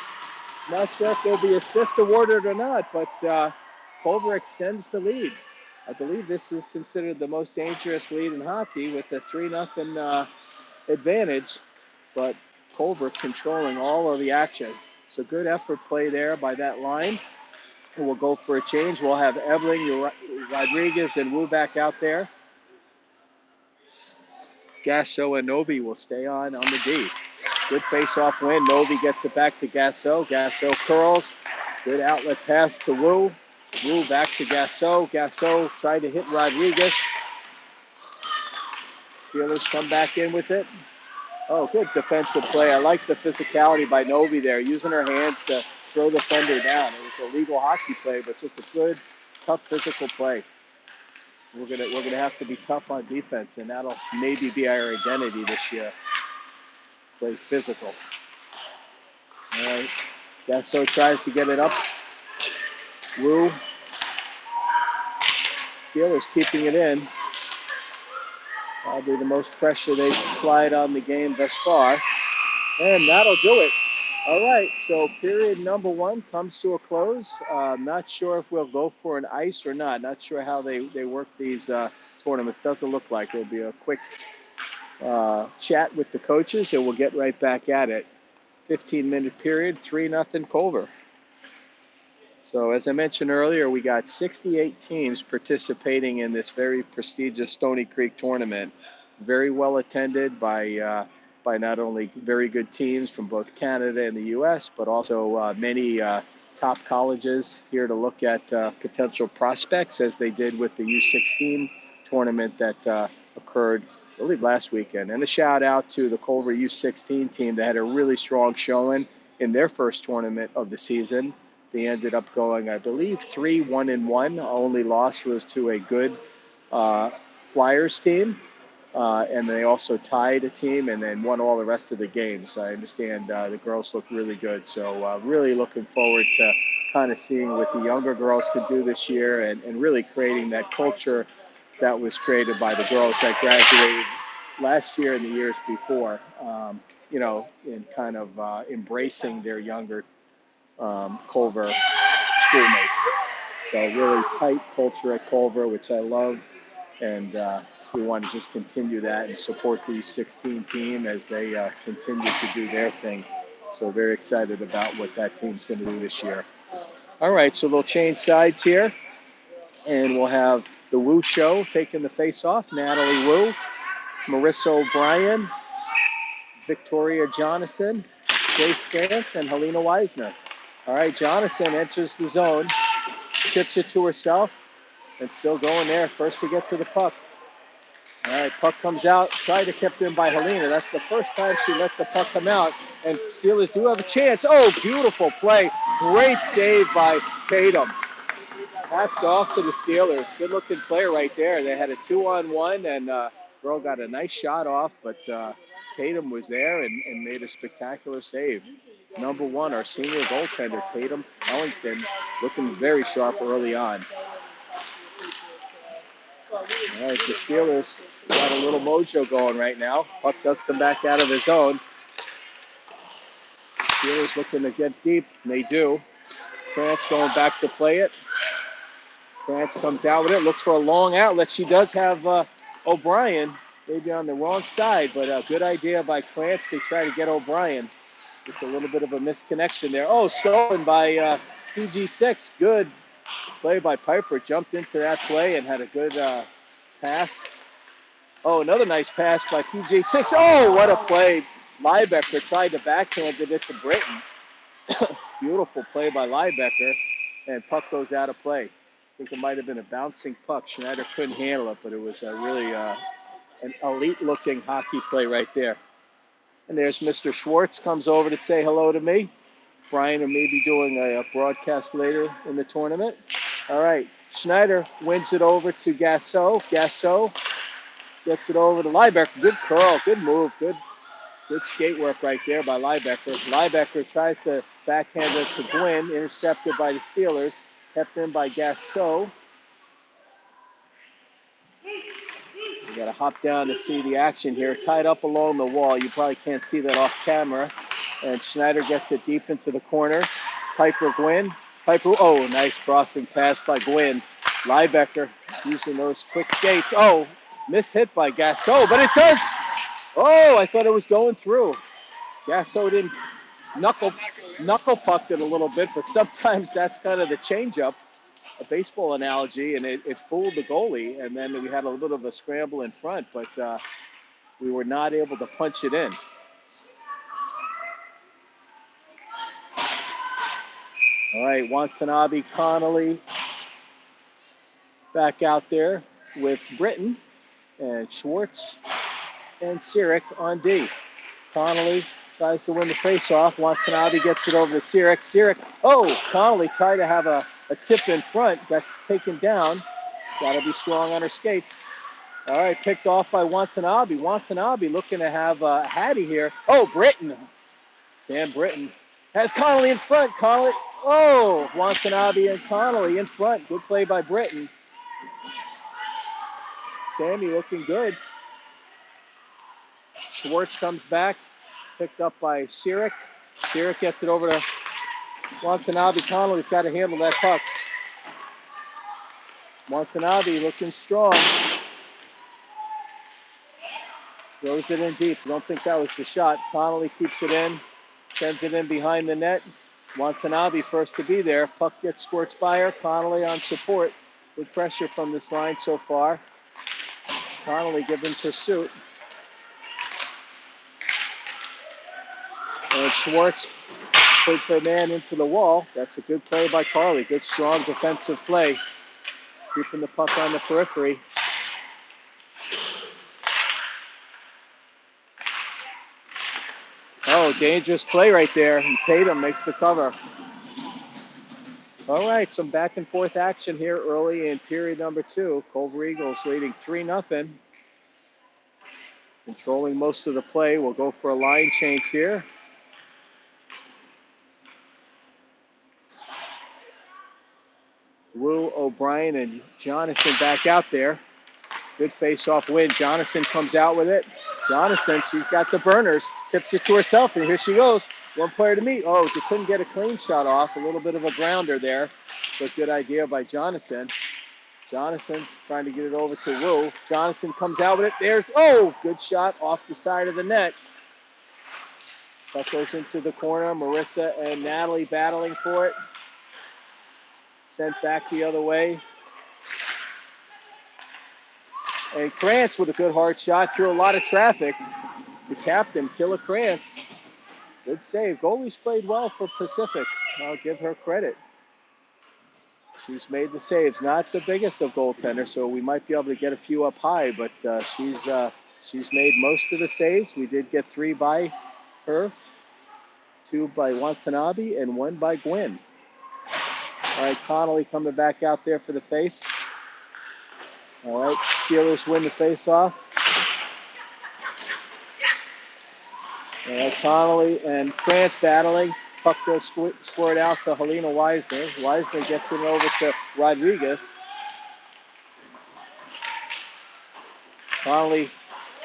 Not sure if there'll be assist awarded or not, but Culver extends the lead. I believe this is considered the most dangerous lead in hockey with a 3-0 advantage. But Culver controlling all of the action. So good effort play there by that line. And we'll go for a change. We'll have Ebling, Rodriguez, and Wu back out there. Gasso and Novi will stay on the D. Good face-off win. Novi gets it back to Gasso. Gasso curls. Good outlet pass to Wu. Wu back to Gasso. Gasso tried to hit Rodriguez. Steelers come back in with it. Oh, good defensive play. I like the physicality by Novi there, using her hands to throw the defender down. It was a legal hockey play, but just a good, tough physical play. We're gonna have to be tough on defense, and that'll maybe be our identity this year. Play physical. All right. Gasso tries to get it up. Wu. Steelers keeping it in. Probably the most pressure they've applied on the game thus far. And that'll do it. All right, so period number 1 comes to a close. Not sure if we'll go for an ice or not. Not sure how they work these tournaments. Doesn't look like it'll be a quick chat with the coaches, and we'll get right back at it. 15-minute period, 3-0 Culver. So as I mentioned earlier, we got 68 teams participating in this very prestigious Stony Creek tournament. Very well attended by not only very good teams from both Canada and the U.S., but also many top colleges here to look at potential prospects, as they did with the U16 tournament that occurred, I believe, last weekend. And a shout out to the Culver U16 team that had a really strong showing in their first tournament of the season. They ended up going, I believe, 3-1-1. Only loss was to a good Flyers team. And they also tied a team and then won all the rest of the games. I understand the girls look really good. So really looking forward to kind of seeing what the younger girls could do this year, and really creating that culture that was created by the girls that graduated last year and the years before, in kind of embracing their younger Culver schoolmates. So really tight culture at Culver, which I love. And we want to just continue that and support the 16 team as they continue to do their thing. So very excited about what that team's going to do this year. All right, so they'll change sides here, and we'll have the Wu show taking the face off. Natalie Wu, Marissa O'Brien, Victoria Jonathan, Grace France, and Helena Weisner. All right, Jonathan enters the zone, chips it to herself, and still going there. First to get to the puck. All right, puck comes out, tried to kept in by Helena. That's the first time she let the puck come out. And Steelers do have a chance. Oh, beautiful play. Great save by Tatum. Hats off to the Steelers. Good looking play right there. They had a 2-on-1, and girl got a nice shot off, but Tatum was there and made a spectacular save. Number 1, our senior goaltender, Tatum Ellington, looking very sharp early on. All right, the Steelers got a little mojo going right now. Puck does come back out of his own. Steelers looking to get deep, and they do. France going back to play it. France comes out with it, looks for a long outlet. She does have O'Brien, maybe on the wrong side, but a good idea by France to try to get O'Brien. Just a little bit of a misconnection there. Oh, stolen by PG6. Good play by Piper. Jumped into that play and had a good pass. Oh, another nice pass by PG6. Oh, what a play. Liebecker tried to backhand it to Britton. Beautiful play by Liebecker, and puck goes out of play. I think it might have been a bouncing puck. Schneider couldn't handle it, but it was a really an elite-looking hockey play right there. And there's Mr. Schwartz comes over to say hello to me. Brian will maybe doing a broadcast later in the tournament. All right, Schneider wins it over to Gasso. Gasso gets it over to Liebecker. Good curl, good move, good skate work right there by Liebecker. Liebecker tries to backhand it to Gwynn, intercepted by the Steelers, kept in by Gasso. You got to hop down to see the action here. Tied up along the wall. You probably can't see that off camera. And Schneider gets it deep into the corner. Piper Gwynn. Piper, oh, nice crossing pass by Gwynn. Liebecker using those quick skates. Oh, mishit by Gasso, but it does. Oh, I thought it was going through. Gasso didn't knuckle pucked it a little bit, but sometimes that's kind of the changeup, a baseball analogy, and it fooled the goalie. And then we had a little bit of a scramble in front, but we were not able to punch it in. All right, Watanabe, Connolly back out there with Britton and Schwartz and Sirik on D. Connolly tries to win the faceoff. Watanabe gets it over to Sirik. Sirik, Connolly tried to have a tip in front. That's taken down. Got to be strong on her skates. All right, picked off by Watanabe. Watanabe looking to have Hattie here. Oh, Britton. Sam Britton has Connolly in front. Connolly. Oh, Watanabe and Connolly in front. Good play by Britton. Sammy looking good. Schwartz comes back. Picked up by Sirik. Sirik gets it over to Watanabe. Connolly's got to handle that puck. Watanabe looking strong. Throws it in deep. Don't think that was the shot. Connolly keeps it in. Sends it in behind the net. Watanabe first to be there. Puck gets squirts by her. Connolly on support. Good pressure from this line so far. Connolly giving pursuit. And Schwartz puts her man into the wall. That's a good play by Carly. Good, strong defensive play. Keeping the puck on the periphery. Oh, dangerous play right there. And Tatum makes the cover. All right, some back and forth action here early in period number 2. Culver Eagles leading 3-0. Controlling most of the play. We'll go for a line change here. Wu, O'Brien, and Jonathan back out there. Good face-off win. Jonathan comes out with it. Jonathan, she's got the burners. Tips it to herself, and here she goes. One player to meet. Oh, she couldn't get a clean shot off. A little bit of a grounder there. But good idea by Jonathan. Jonathan trying to get it over to Wu. Jonathan comes out with it. There's, good shot off the side of the net. That goes into the corner. Marissa and Natalie battling for it. Sent back the other way. And Krantz with a good hard shot through a lot of traffic. The captain, Killa Krantz. Good save. Goalie's played well for Pacific. I'll give her credit. She's made the saves. Not the biggest of goaltenders, so we might be able to get a few up high, but she's made most of the saves. We did get 3 by her, 2 by Watanabe, and 1 by Gwynn. All right, Connolly coming back out there for the face. All right, Steelers win the face-off. All right, Connolly and Krantz battling. Puck goes squared out to Helena Weisner. Weisner gets it over to Rodriguez. Connolly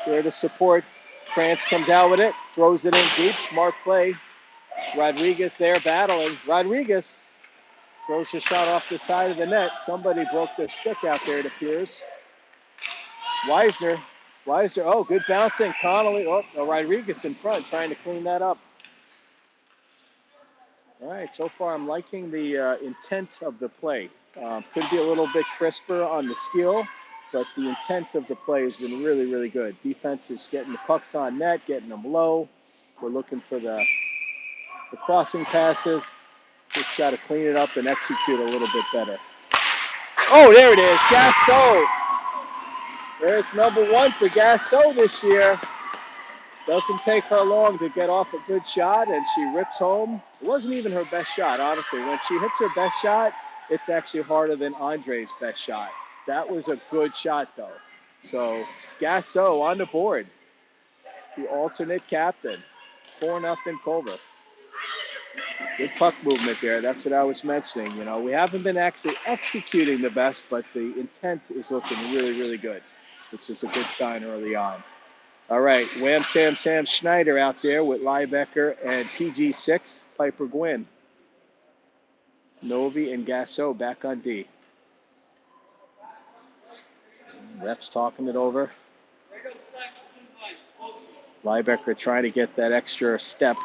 there to support. Krantz comes out with it, throws it in deep. Smart play. Rodriguez there battling. Rodriguez throws the shot off the side of the net. Somebody broke their stick out there, it appears. Weisner, good bouncing. Connolly, Rodriguez in front trying to clean that up. All right, so far I'm liking the intent of the play. Could be a little bit crisper on the skill, but the intent of the play has been really, really good. Defense is getting the pucks on net, getting them low. We're looking for the crossing passes. Just got to clean it up and execute a little bit better. Oh, there it is, Gasso. There's number 1 for Gasso this year. Doesn't take her long to get off a good shot, and she rips home. It wasn't even her best shot, honestly. When she hits her best shot, it's actually harder than Andre's best shot. That was a good shot, though. So, Gasso on the board. The alternate captain. 4-0 Culver. Good puck movement there. That's what I was mentioning. You know, we haven't been actually executing the best, but the intent is looking really, really good, which is a good sign early on. All right, Wham Sam Schneider out there with Liebecker and PG6, Piper Gwynn. Novi and Gasso back on D. Ref's talking it over. Liebecker trying to get that extra step.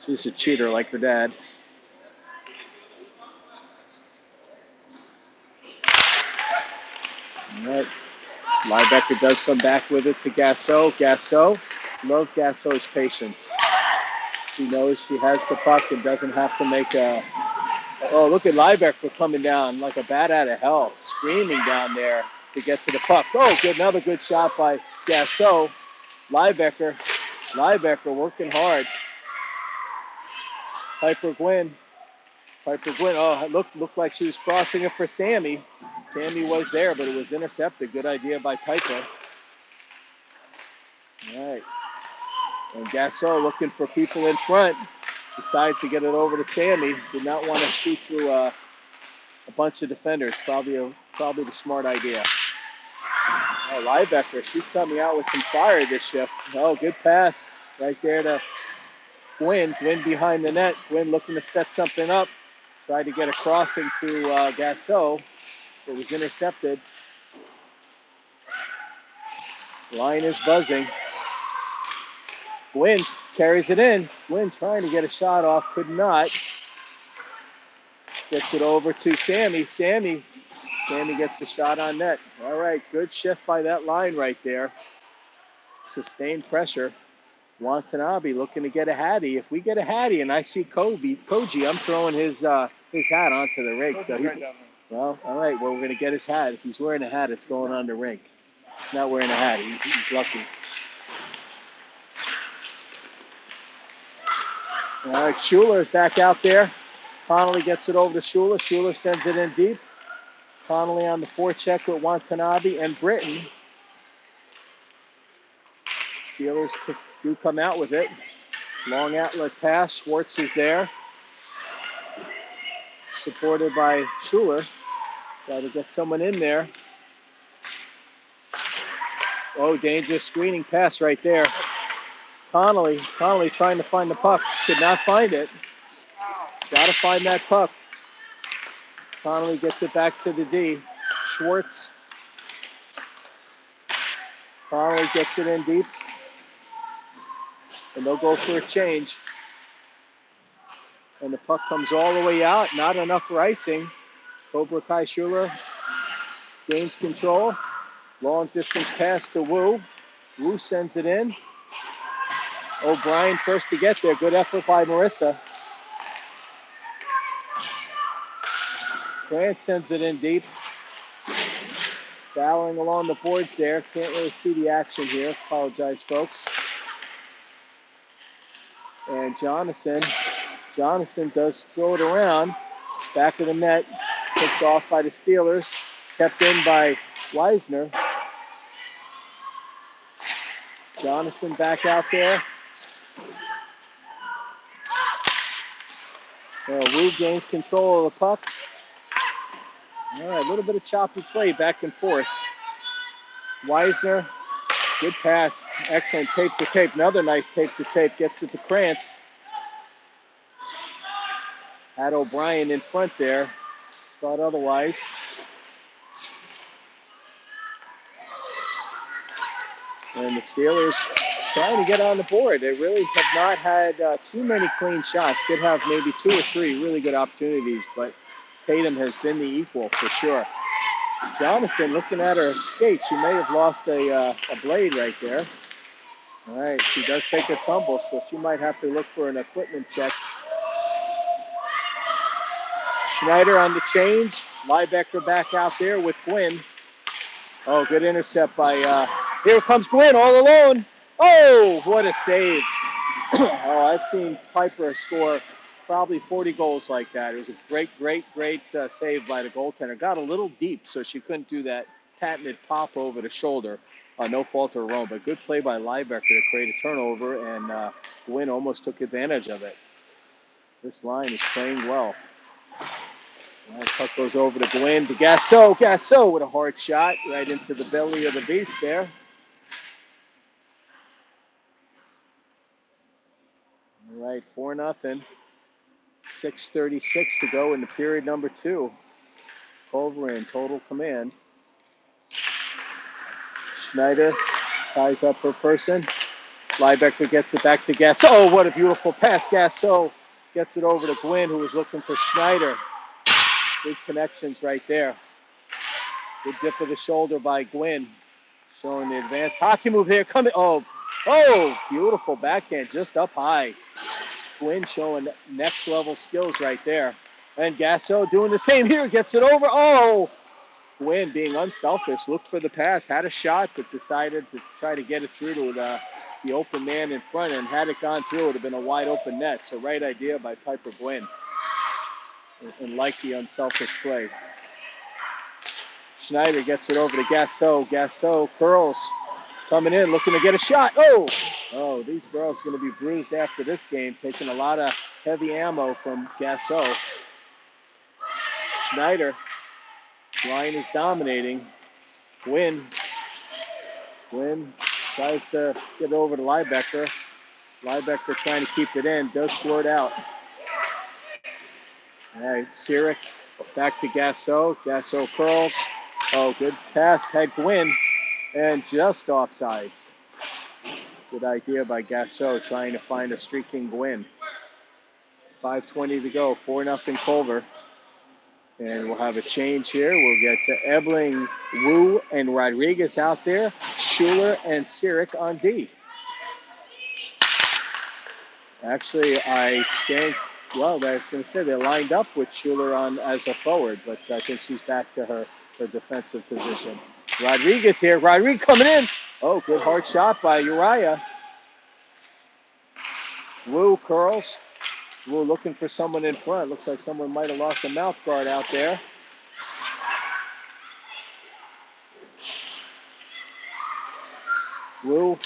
She's a cheater like her dad. All right. Liebecker does come back with it to Gasso. Gasso, love Gasso's patience. She knows she has the puck and doesn't have to make a. Oh, look at Liebecker coming down like a bat out of hell, screaming down there to get to the puck. Oh, good, another good shot by Gasso. Liebecker working hard. Piper Gwynn. Oh, it looked like she was crossing it for Sammy. Sammy was there, but it was intercepted. Good idea by Piper. All right. And Gasso looking for people in front. Decides to get it over to Sammy. Did not want to shoot through a bunch of defenders. Probably the smart idea. Oh, Liebecker, she's coming out with some fire this shift. Oh, good pass right there to Gwynn. Gwynn behind the net. Gwynn looking to set something up. Tried to get a crossing to Gasso. It was intercepted. Line is buzzing. Gwynn carries it in. Gwynn trying to get a shot off, could not. Gets it over to Sammy. Sammy gets a shot on net. All right, good shift by that line right there. Sustained pressure. Watanabe looking to get a Hattie. If we get a Hattie and I see Koji, I'm throwing his hat onto the rink. So well, all right, well, we're going to get his hat. If he's wearing a hat, it's going on the rink. He's not wearing a hat. He's lucky. All right, Schuler is back out there. Connolly gets it over to Schuler. Schuler sends it in deep. Connolly on the forecheck with Watanabe and Britton. Steelers do come out with it. Long outlet pass. Schwartz is there. Supported by Schuler. Got to get someone in there. Oh, dangerous screening pass right there. Connolly trying to find the puck. Could not find it. Got to find that puck. Connolly gets it back to the D. Schwartz. Connolly gets it in deep. And they'll go for a change. And the puck comes all the way out. Not enough for icing. Cobra Kai Schuler gains control. Long distance pass to Wu. Wu sends it in. O'Brien first to get there. Good effort by Marissa. Grant sends it in deep. Battling along the boards there. Can't really see the action here. Apologize, folks. And Jonathan does throw it around. Back of the net. Picked off by the Steelers. Kept in by Weisner. Jonathan back out there. Wu gains control of the puck. All right, a little bit of choppy play back and forth. Weisner, good pass. Excellent tape to tape. Another nice tape to tape. Gets it to Krantz. Had O'Brien in front there. Thought otherwise. And the Steelers trying to get on the board. They really have not had too many clean shots. Did have maybe 2 or 3 really good opportunities, but Tatum has been the equal for sure. Jonathan looking at her skate. She may have lost a blade right there. All right, she does take a tumble, so she might have to look for an equipment check. Schneider on the change. Liebecker back out there with Gwynn. Oh, good intercept by, here comes Gwynn all alone. Oh, what a save. Oh, I've seen Piper score probably 40 goals like that. It was a great save by the goaltender. Got a little deep, so she couldn't do that patented pop over the shoulder. No fault of her own, but good play by Liebecker to create a turnover, and Gwynn almost took advantage of it. This line is playing well. That puck goes over to Gwynn, to Gasso. Gasso with a hard shot right into the belly of the beast there. All right, 4-0. 6:36 to go in the period number 2. Culver in total command. Schneider ties up her person. Liebecker gets it back to Gasso. Oh, what a beautiful pass. Gasso gets it over to Gwynn, who was looking for Schneider. Big connections right there. Good dip of the shoulder by Gwynn, showing the advanced hockey move here. Coming. Oh, beautiful backhand just up high. Gwynn showing next level skills right there. And Gasso doing the same here, gets it over. Oh, Gwynn being unselfish, looked for the pass, had a shot, but decided to try to get it through to the open man in front, and had it gone through, it would have been a wide open net. So right idea by Piper Gwynn, and like the unselfish play. Schneider gets it over to Gasso. Gasso curls, coming in, looking to get a shot. Oh, these girls are going to be bruised after this game, taking a lot of heavy ammo from Gasso. Schneider, line is dominating. Gwynn tries to get over to Liebecker. Liebecker trying to keep it in, does squirt out. All right, Sirik back to Gasso. Gasso curls. Oh, good pass, had Gwynn, and just offsides. Good idea by Gasso, trying to find a streaking Gwynn. 5:20 to go, 4-0 Culver. And we'll have a change here. We'll get to Ebling, Wu, and Rodriguez out there. Schuler and Sirik on D. Actually, I was going to say they lined up with Schuler on as a forward, but I think she's back to her defensive position. Rodriguez here. Rodriguez coming in. Oh, good hard shot by Uriah. Wu curls. Wu looking for someone in front. Looks like someone might have lost a mouth guard out there. Wu.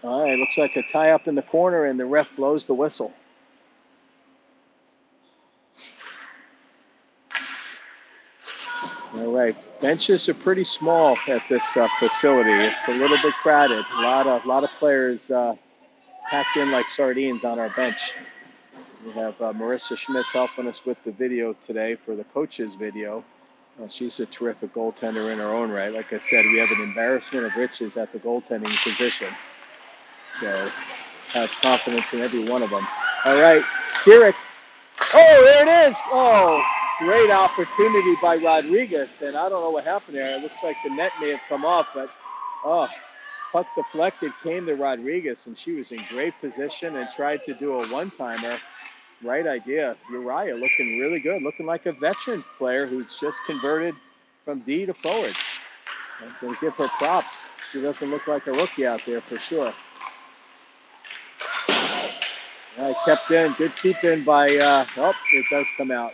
All right, looks like a tie up in the corner, and the ref blows the whistle. All right, benches are pretty small at this facility. It's a little bit crowded. A lot of players packed in like sardines on our bench. We have Marissa Schmitz helping us with the video today for the coaches video. She's a terrific goaltender in her own right. Like I said, we have an embarrassment of riches at the goaltending position. So have confidence in every one of them. All right, Sirik. Oh, there it is. Oh, great opportunity by Rodriguez. And I don't know what happened there. It looks like the net may have come off, but puck deflected, came to Rodriguez, and she was in great position and tried to do a one-timer. Right idea. Uriah looking really good, looking like a veteran player who's just converted from D to forward. I'm going to give her props. She doesn't look like a rookie out there for sure. All right, kept in. Good keep in by, it does come out.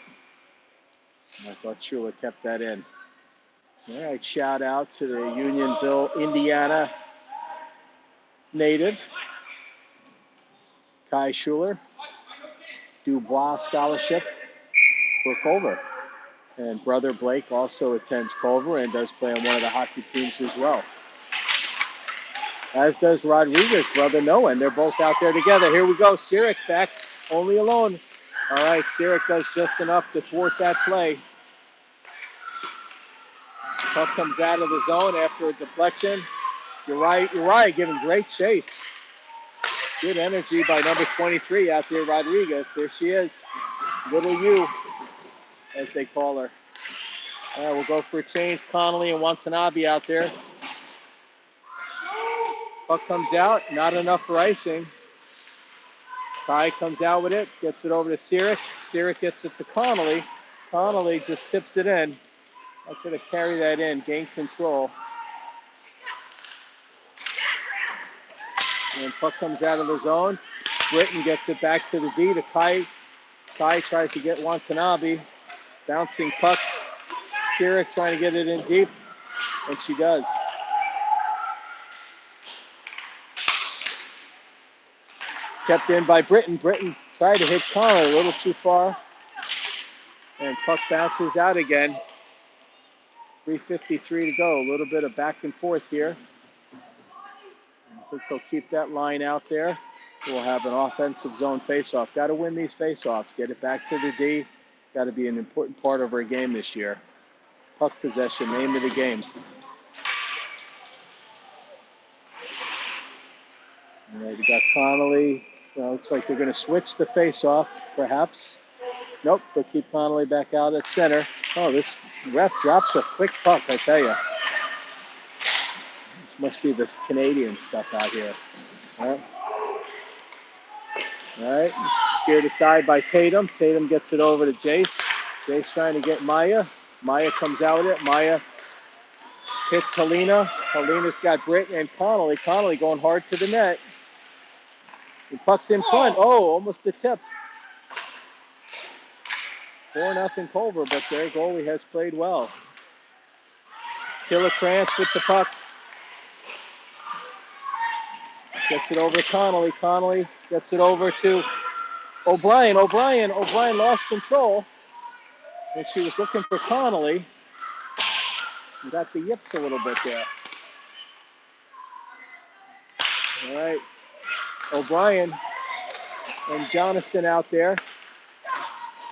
I thought Schuler kept that in. All right, shout out to the Unionville, Indiana native, Kai Schuler, Dubois Scholarship for Culver. And brother Blake also attends Culver and does play on one of the hockey teams as well. As does Rodriguez, brother Noah, and they're both out there together. Here we go, Sirik back, only alone. All right, Sirik does just enough to thwart that play. Puck comes out of the zone after a deflection. Uriah giving great chase. Good energy by number 23 out there, Rodriguez. There she is, little U, as they call her. All right, we'll go for a change. Connolly and Watanabe out there. Puck comes out, not enough for icing. Kai comes out with it, gets it over to Sirik. Sirik gets it to Connolly. Connolly just tips it in. I could have carried that in, gained control. And puck comes out of the zone. Britton gets it back to the D to Kai. Kai tries to get Watanabe. Bouncing puck. Sirik trying to get it in deep, and she does. Kept in by Britton. Britton tried to hit Connor a little too far. And puck bounces out again. 3:53 to go. A little bit of back and forth here. I think they'll keep that line out there. We'll have an offensive zone faceoff. Got to win these faceoffs. Get it back to the D. It's got to be an important part of our game this year. puck possession, name of the game. All right, we got Connolly. Looks like they're going to switch the face-off, perhaps. Nope, they'll keep Connolly back out at center. Oh, this ref drops a quick puck, I tell you. This must be this Canadian stuff out here. All right, steered aside by Tatum. Tatum gets it over to Jace. Jace trying to get Maya. Maya comes out with it. Maya hits Helena. Helena's got Britt and Connolly. Connolly going hard to the net. The puck's in front. Oh, almost a tip. 4-0 Culver, but their goalie has played well. Killer Krantz with the puck. Gets it over to Connolly. Connolly gets it over to O'Brien. O'Brien lost control. And she was looking for Connolly. And got the yips a little bit there. All right. O'Brien and Jonathan out there.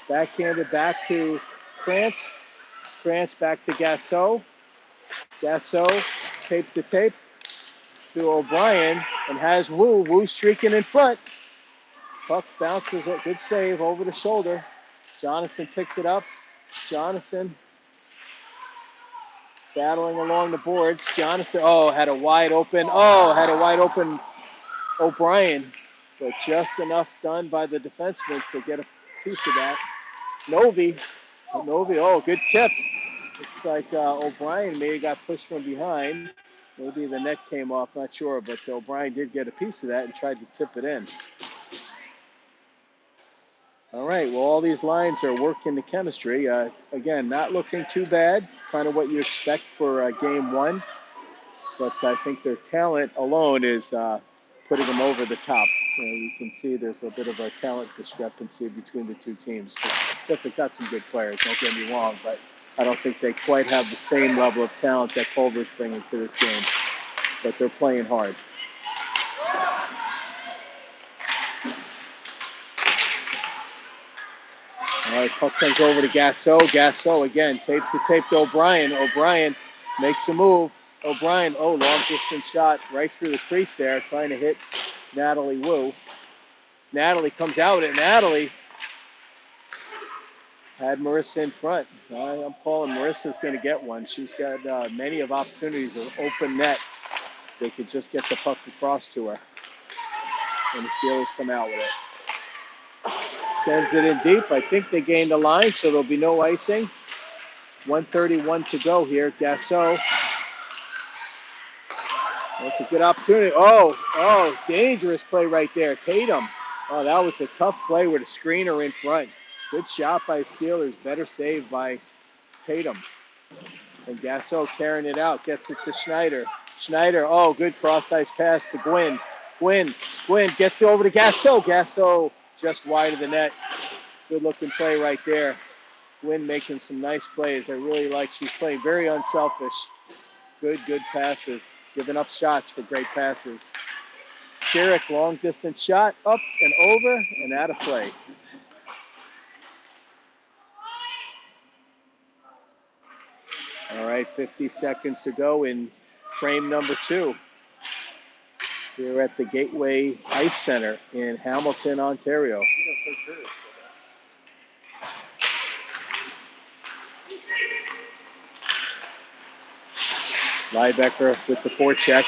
Backhanded back to Krantz. Krantz back to Gasso. Gasso, tape to tape to O'Brien and has Wu. Wu streaking in front. Puck bounces a good save over the shoulder. Jonathan picks it up. Jonathan battling along the boards. Jonathan, had a wide open O'Brien, but just enough done by the defenseman to get a piece of that. Novi, good tip. Looks like O'Brien may have got pushed from behind. Maybe the net came off, not sure, but O'Brien did get a piece of that and tried to tip it in. All right, well, all these lines are working the chemistry. Again, not looking too bad, kind of what you expect for game one. But I think their talent alone is putting them over the top. You can see there's a bit of a talent discrepancy between the two teams. But Pacific got some good players, don't get me wrong, but I don't think they quite have the same level of talent that Culver's bringing to this game. But they're playing hard. All right, puck comes over to Gasso. Gasso again, tape to O'Brien. O'Brien makes a move. O'Brien, long distance shot right through the crease there, trying to hit Natalie Wu. Natalie comes out, and Natalie had Marissa in front. I'm calling Marissa's going to get one. She's got many of opportunities of open net. They could just get the puck across to her. And the Steelers come out with it. Sends it in deep. I think they gained the line, so there'll be no icing. 1:31 to go here. Gasso. That's a good opportunity. Dangerous play right there. Tatum. Oh, that was a tough play with a screener in front. Good shot by the Steelers. Better save by Tatum. And Gasso carrying it out. Gets it to Schneider. Schneider, good cross-ice pass to Gwynn. Gwynn gets it over to Gasso. Gasso just wide of the net. Good-looking play right there. Gwynn making some nice plays. I really like. She's playing very unselfish. Good passes. Giving up shots for great passes. Sherrick, long distance shot, up and over and out of play. All right, 50 seconds to go in frame number 2. Here at the Gateway Ice Center in Hamilton, Ontario. Liebecker with the forecheck.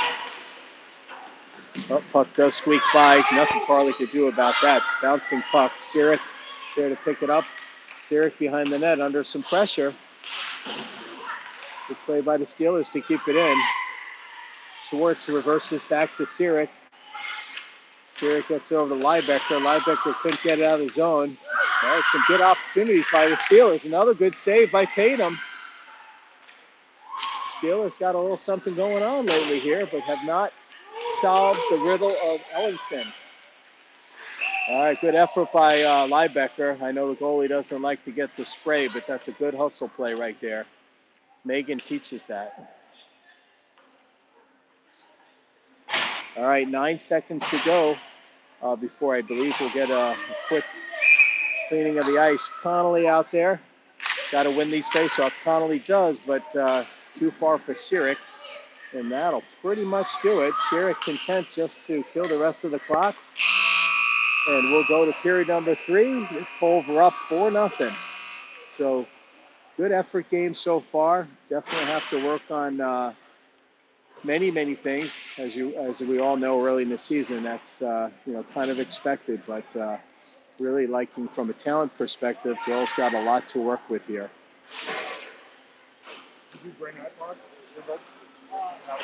Puck does squeak by. Nothing Carly could do about that. Bouncing puck. Siric there to pick it up. Siric behind the net under some pressure. Good play by the Steelers to keep it in. Schwartz reverses back to Siric. Siric gets over to Liebecker. Liebecker couldn't get it out of the zone. All right, some good opportunities by the Steelers. Another good save by Tatum. Steelers got a little something going on lately here, but have not solved the riddle of Ellingston. All right, good effort by Liebecker. I know the goalie doesn't like to get the spray, but that's a good hustle play right there. Megan teaches that. All right, 9 seconds to go before I believe we'll get a quick cleaning of the ice. Connolly out there. got to win these faceoffs. Connolly does, but too far for Sirik. And that'll pretty much do it. Sirik content just to kill the rest of the clock. And we'll go to period number 3. Culver up 4-0. So good effort game so far. Definitely have to work on many things, as we all know early in the season. That's kind of expected, but really liking from a talent perspective, girls got a lot to work with here. Did you bring iPod?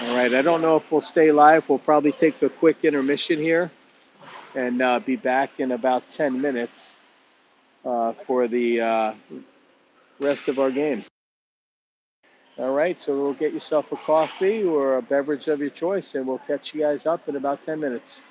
All right, I don't know if we'll stay live. We'll probably take a quick intermission here and be back in about 10 minutes for the rest of our game. All right, so we'll get yourself a coffee or a beverage of your choice, and we'll catch you guys up in about 10 minutes.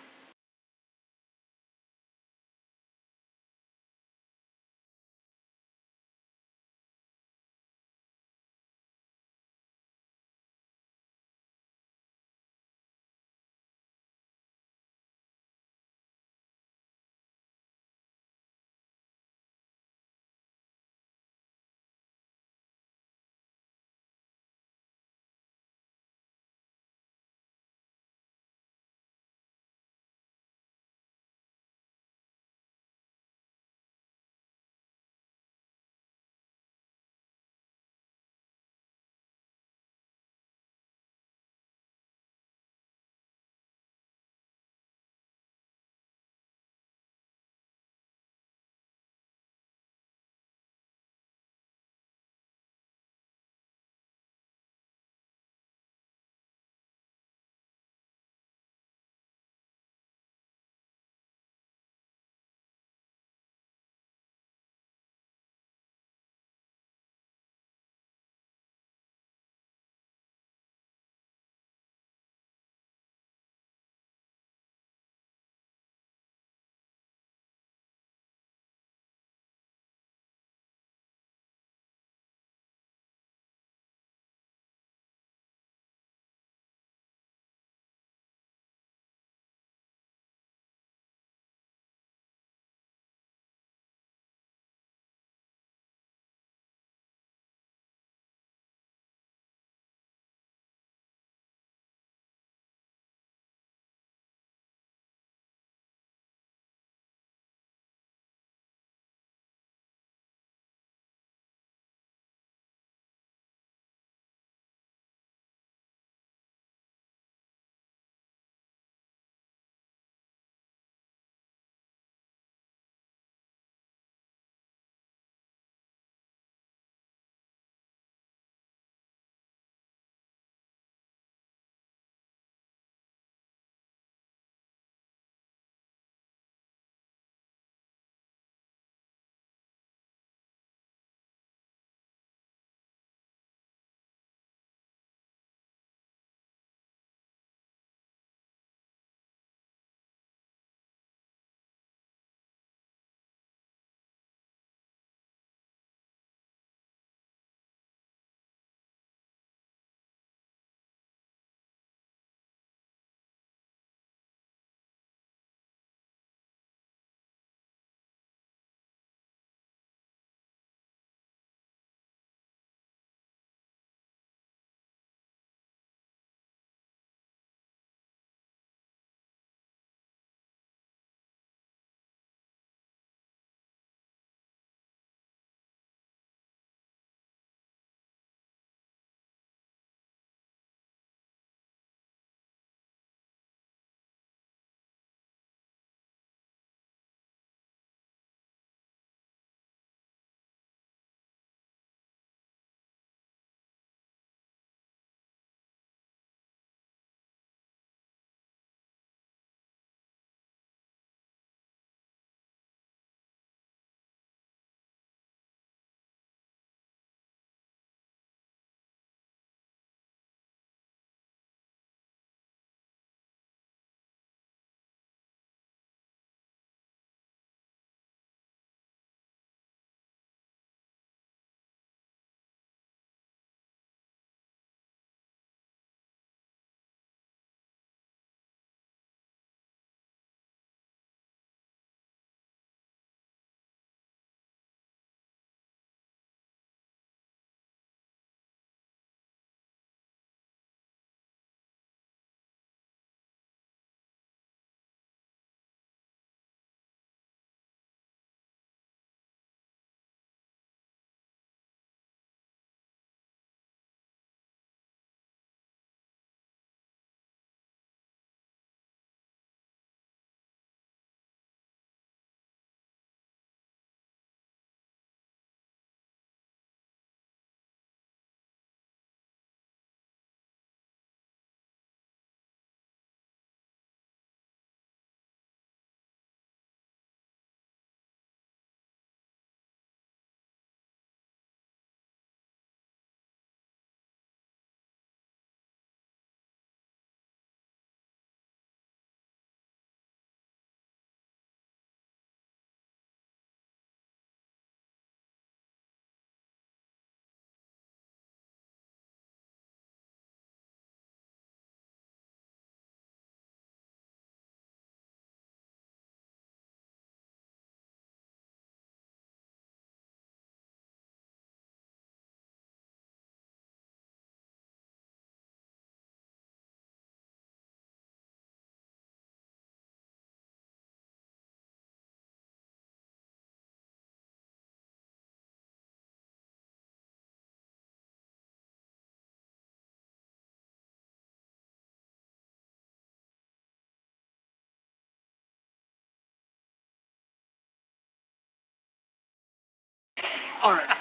All right.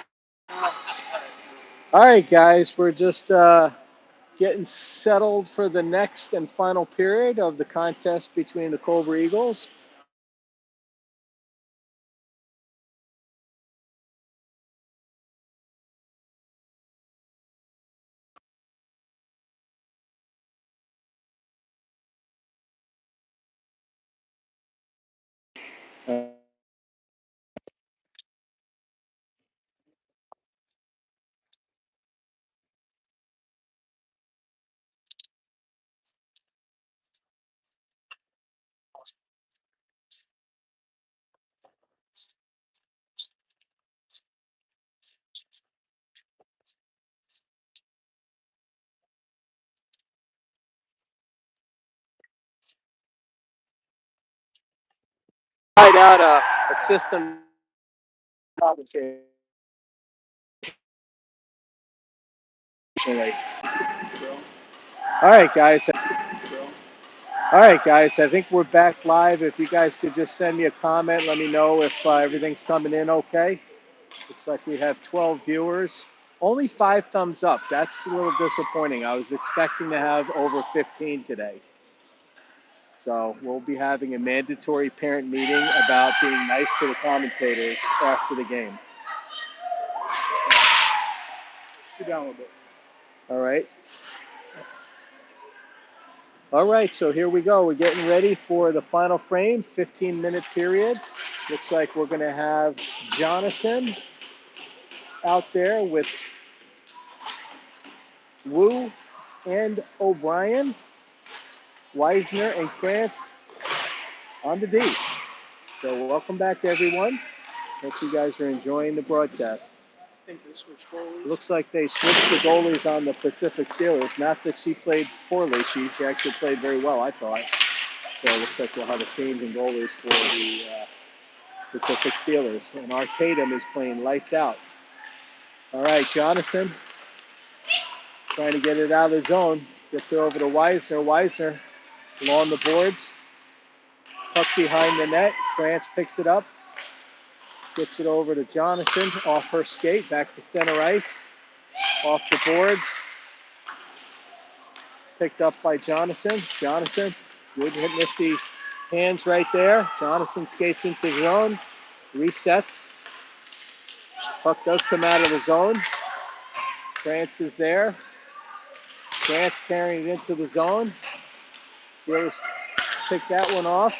All right, guys, we're just getting settled for the next and final period of the contest between the Cobra Eagles. Find out a system. All right, guys. All right, guys. I think we're back live. If you guys could just send me a comment, let me know if everything's coming in okay. Looks like we have 12 viewers. Only 5 thumbs up. That's a little disappointing. I was expecting to have over 15 today. So we'll be having a mandatory parent meeting about being nice to the commentators after the game. Go down a little bit. All right. All right, so here we go. We're getting ready for the final frame, 15-minute period. Looks like we're going to have Jonathan out there with Wu and O'Brien, Weisner and Krantz on the D. So welcome back, everyone. Hope you guys are enjoying the broadcast. I think they switched goalies. Looks like they switched the goalies on the Pacific Steelers. Not that she played poorly. She actually played very well, I thought. So it looks like we'll have a change in goalies for the Pacific Steelers. And our Tatum is playing lights out. All right, Jonathan trying to get it out of the zone. Gets it over to Weisner. Weisner along the boards. Puck behind the net. Krantz picks it up. Gets it over to Jonathan off her skate. Back to center ice. Off the boards. Picked up by Jonathan. Jonathan, good nifty hands right there. Jonathan skates into the zone. Resets. Puck does come out of the zone. Krantz is there. Krantz carrying it into the zone. Steelers pick that one off.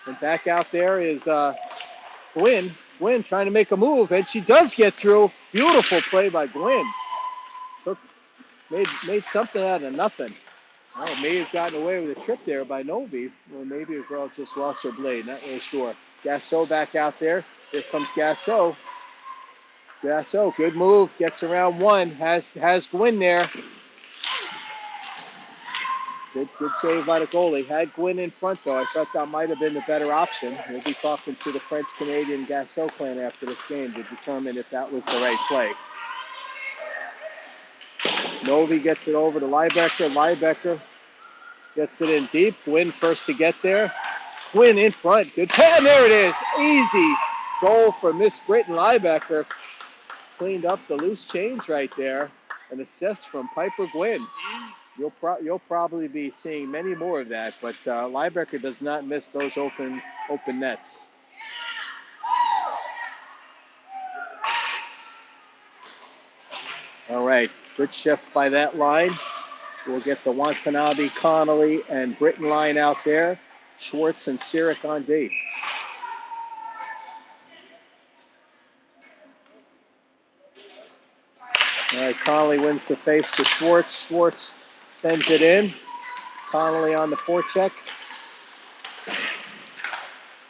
And back out there is Gwynn. Gwynn trying to make a move, and she does get through. Beautiful play by Gwynn. Made something out of nothing. Oh, may have gotten away with a trip there by Novi, or maybe a girl just lost her blade. Not really sure. Gasso back out there. Here comes Gasso. Gasso, good move. Gets around one. Has Gwynn there. Good save by the goalie. Had Gwynn in front, though. I thought that might have been the better option. We'll be talking to the French-Canadian Gasso clan after this game to determine if that was the right play. Novi gets it over to Liebecker. Liebecker gets it in deep. Gwynn first to get there. Gwynn in front. Good pass. There it is. Easy goal for Miss Britton Liebecker. Cleaned up the loose change right there. An assist from Piper Gwynn. You'll probably be seeing many more of that, but Liebecker does not miss those open nets. All right, good shift by that line. We'll get the Watanabe, Connolly, and Britton line out there. Schwartz and Sirik on D. All right, Connolly wins the face to Schwartz. Schwartz sends it in. Connolly on the forecheck.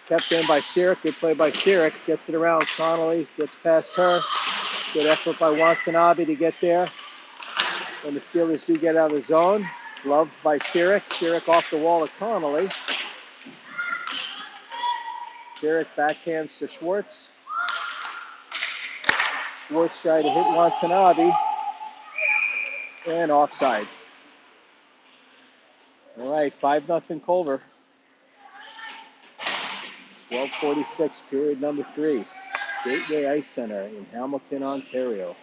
Kept in by Sirik. Good play by Sirik. Gets it around Connolly. Gets past her. Good effort by Watanabe to get there. When the Steelers do get out of the zone. Love by Sirik. Sirik off the wall of Connolly. Sirik backhands to Schwartz. Schwartz tried to hit Watanabe. And offsides. All right, 5-0 Culver. 12:46, period number 3. Gateway Ice Center in Hamilton, Ontario.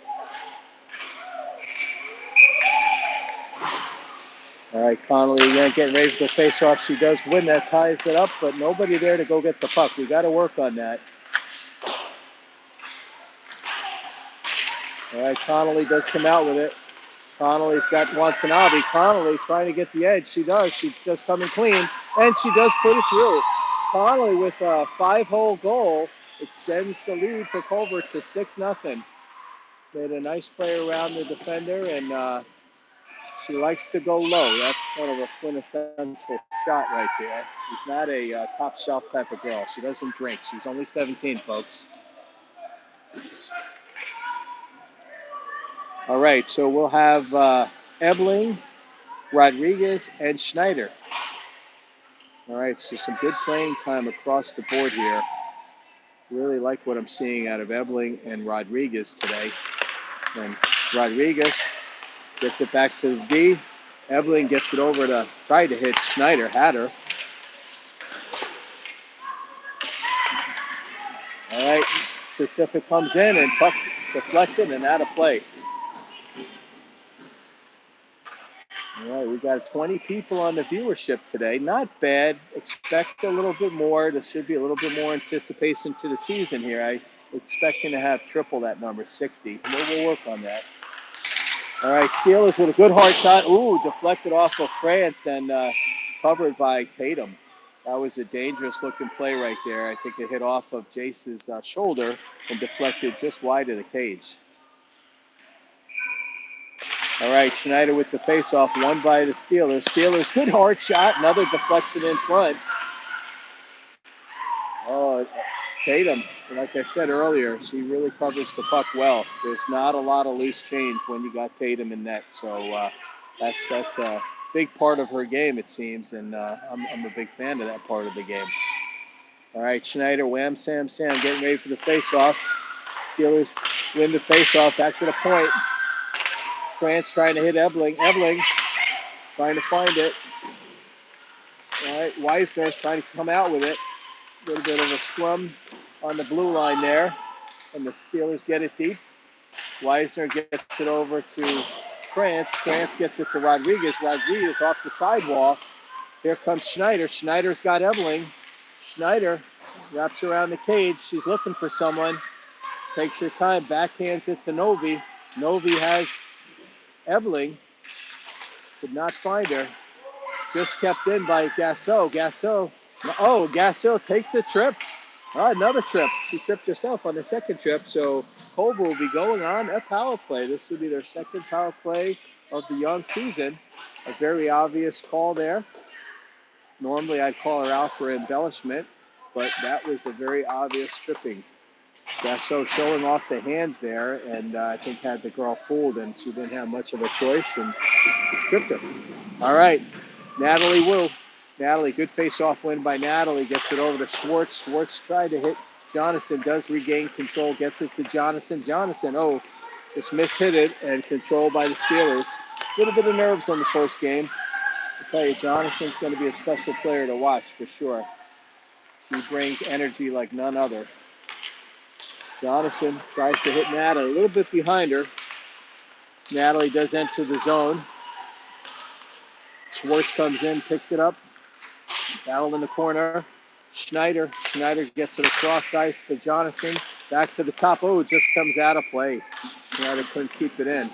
All right, Connolly again getting ready for the face-off. She does win that, ties it up, but nobody there to go get the puck. We got to work on that. All right, Connolly does come out with it. Connolly's got Watanabe. Connolly trying to get the edge. She does. She's just coming clean, and she does put it through. Connolly with a 5-hole goal extends the lead for Culver to 6-0. Made a nice play around the defender, and she likes to go low. That's kind of a quintessential shot right there. She's not a top shelf type of girl. She doesn't drink. She's only 17, folks. All right, so we'll have Ebling, Rodriguez, and Schneider. All right, so some good playing time across the board here. Really like what I'm seeing out of Ebling and Rodriguez today. And Rodriguez gets it back to the D. Ebling gets it over to try to hit Schneider, had her. All right, Pacific comes in and puck deflected and out of play. All right, we got 20 people on the viewership today. Not bad. Expect a little bit more. There should be a little bit more anticipation to the season here. I'm expecting to have triple that number, 60. We'll work on that. All right, Steelers with a good hard shot. Ooh, deflected off of France and covered by Tatum. That was a dangerous-looking play right there. I think it hit off of Jace's shoulder and deflected just wide of the cage. All right, Schneider with the face-off, won by the Steelers. Steelers, good hard shot, another deflection in front. Oh, Tatum, like I said earlier, she really covers the puck well. There's not a lot of loose change when you got Tatum in net, so that's a big part of her game, it seems, and I'm a big fan of that part of the game. All right, Schneider, wham, Sam, getting ready for the face-off. Steelers win the face-off, back to the point. France trying to hit Ebling. Ebling trying to find it. All right, Weisner trying to come out with it. A little bit of a scrum on the blue line there. And the Steelers get it deep. Weisner gets it over to France. France gets it to Rodriguez. Rodriguez off the sidewalk. Here comes Schneider. Schneider's got Ebling. Schneider wraps around the cage. She's looking for someone. Takes her time. Backhands it to Novi. Novi has Ebling. Could not find her. Just kept in by Gasso. Gasso takes a trip. Another trip. She tripped herself on the second trip. So Culver will be going on a power play. This will be their second power play of the young season. A very obvious call there. Normally I'd call her out for embellishment, but that was a very obvious tripping. Gasso showing off the hands there, and I think had the girl fooled, and she didn't have much of a choice and tripped her. All right, Natalie Wu. Natalie, good face-off win by Natalie. Gets it over to Schwartz. Schwartz tried to hit Jonathan, does regain control, gets it to Jonathan. Jonathan, just mishit it and controlled by the Steelers. A little bit of nerves on the first game. I tell you, Jonathan's going to be a special player to watch for sure. She brings energy like none other. Jonathan tries to hit Natalie, a little bit behind her. Natalie does enter the zone. Schwartz comes in, picks it up. Battle in the corner. Schneider gets it across ice to Jonathan. Back to the top. Just comes out of play. Schneider couldn't keep it in.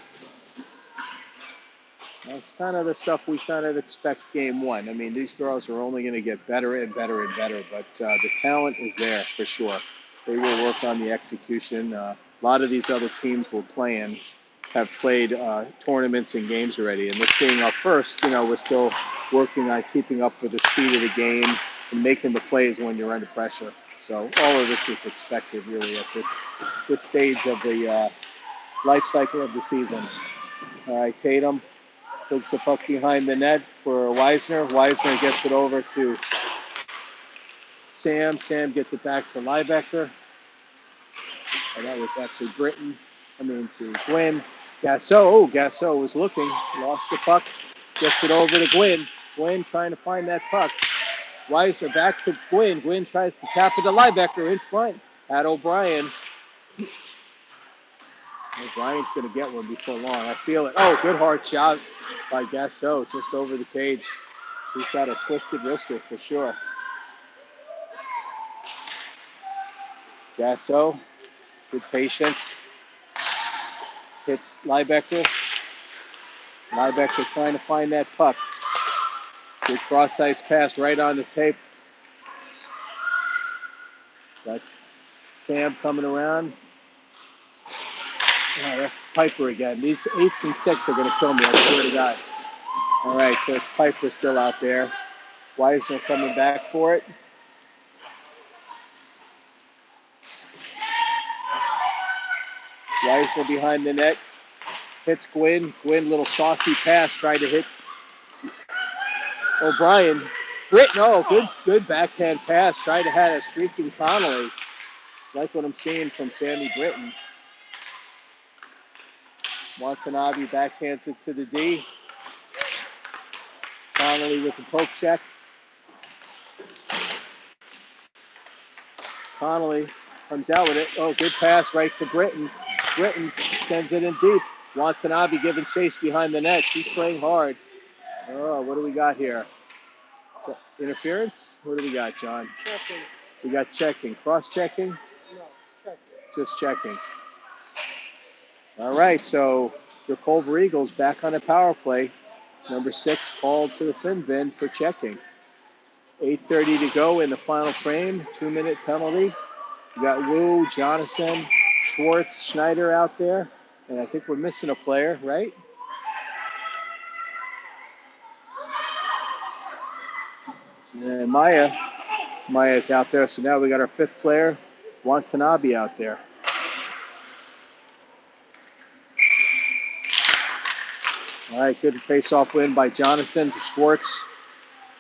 That's kind of the stuff we kind of expect game one. I mean, these girls are only going to get better and better and better, but the talent is there for sure. They will work on the execution. A lot of these other teams we're playing have played tournaments and games already. And this being our first, we're still working on keeping up with the speed of the game and making the plays when you're under pressure. So all of this is expected really at this stage of the life cycle of the season. All right, Tatum puts the puck behind the net for Weisner. Weisner gets it over to Sam. Sam gets it back to Liebecker. And that was actually to Gwen. Gasso was looking, lost the puck, gets it over to Gwen. Gwen trying to find that puck. Weisner back to Gwen. Gwen tries to tap it to Liebecker in front. At O'Brien. Brian's going to get one before long. I feel it. Oh, good hard shot by Gasso just over the cage. He's got a twisted wrister for sure. Gasso, good patience. Hits Liebecker. Liebecker trying to find that puck. Good cross-ice pass right on the tape. Got Sam coming around. Oh, that's Piper again. These 8s and 6 are going to kill me, I swear to God. All right, so it's Piper still out there. Weisner coming back for it. Weisner behind the net. Hits Gwynn. Gwynn, little saucy pass, tried to hit O'Brien. Britton, oh, good backhand pass. Tried to have a streaking Connolly. Like what I'm seeing from Sammy Britton. Watanabe backhands it to the D. Connolly with the poke check. Connolly comes out with it. Oh, good pass right to Britton. Britton sends it in deep. Watanabe giving chase behind the net. She's playing hard. Oh, what do we got here? Interference? What do we got, John? Checking. We got checking. Cross-checking? No, checking. Just checking. All right, so the Culver Eagles back on the power play. Number 6 called to the sin bin for checking. 8:30 to go in the final frame. 2-minute penalty. We got Wu, Jonathan, Schwartz, Schneider out there. And I think we're missing a player, right? And Maya's out there. So now we got our 5th player, Watanabe, out there. All right, good face-off win by Jonathan to Schwartz.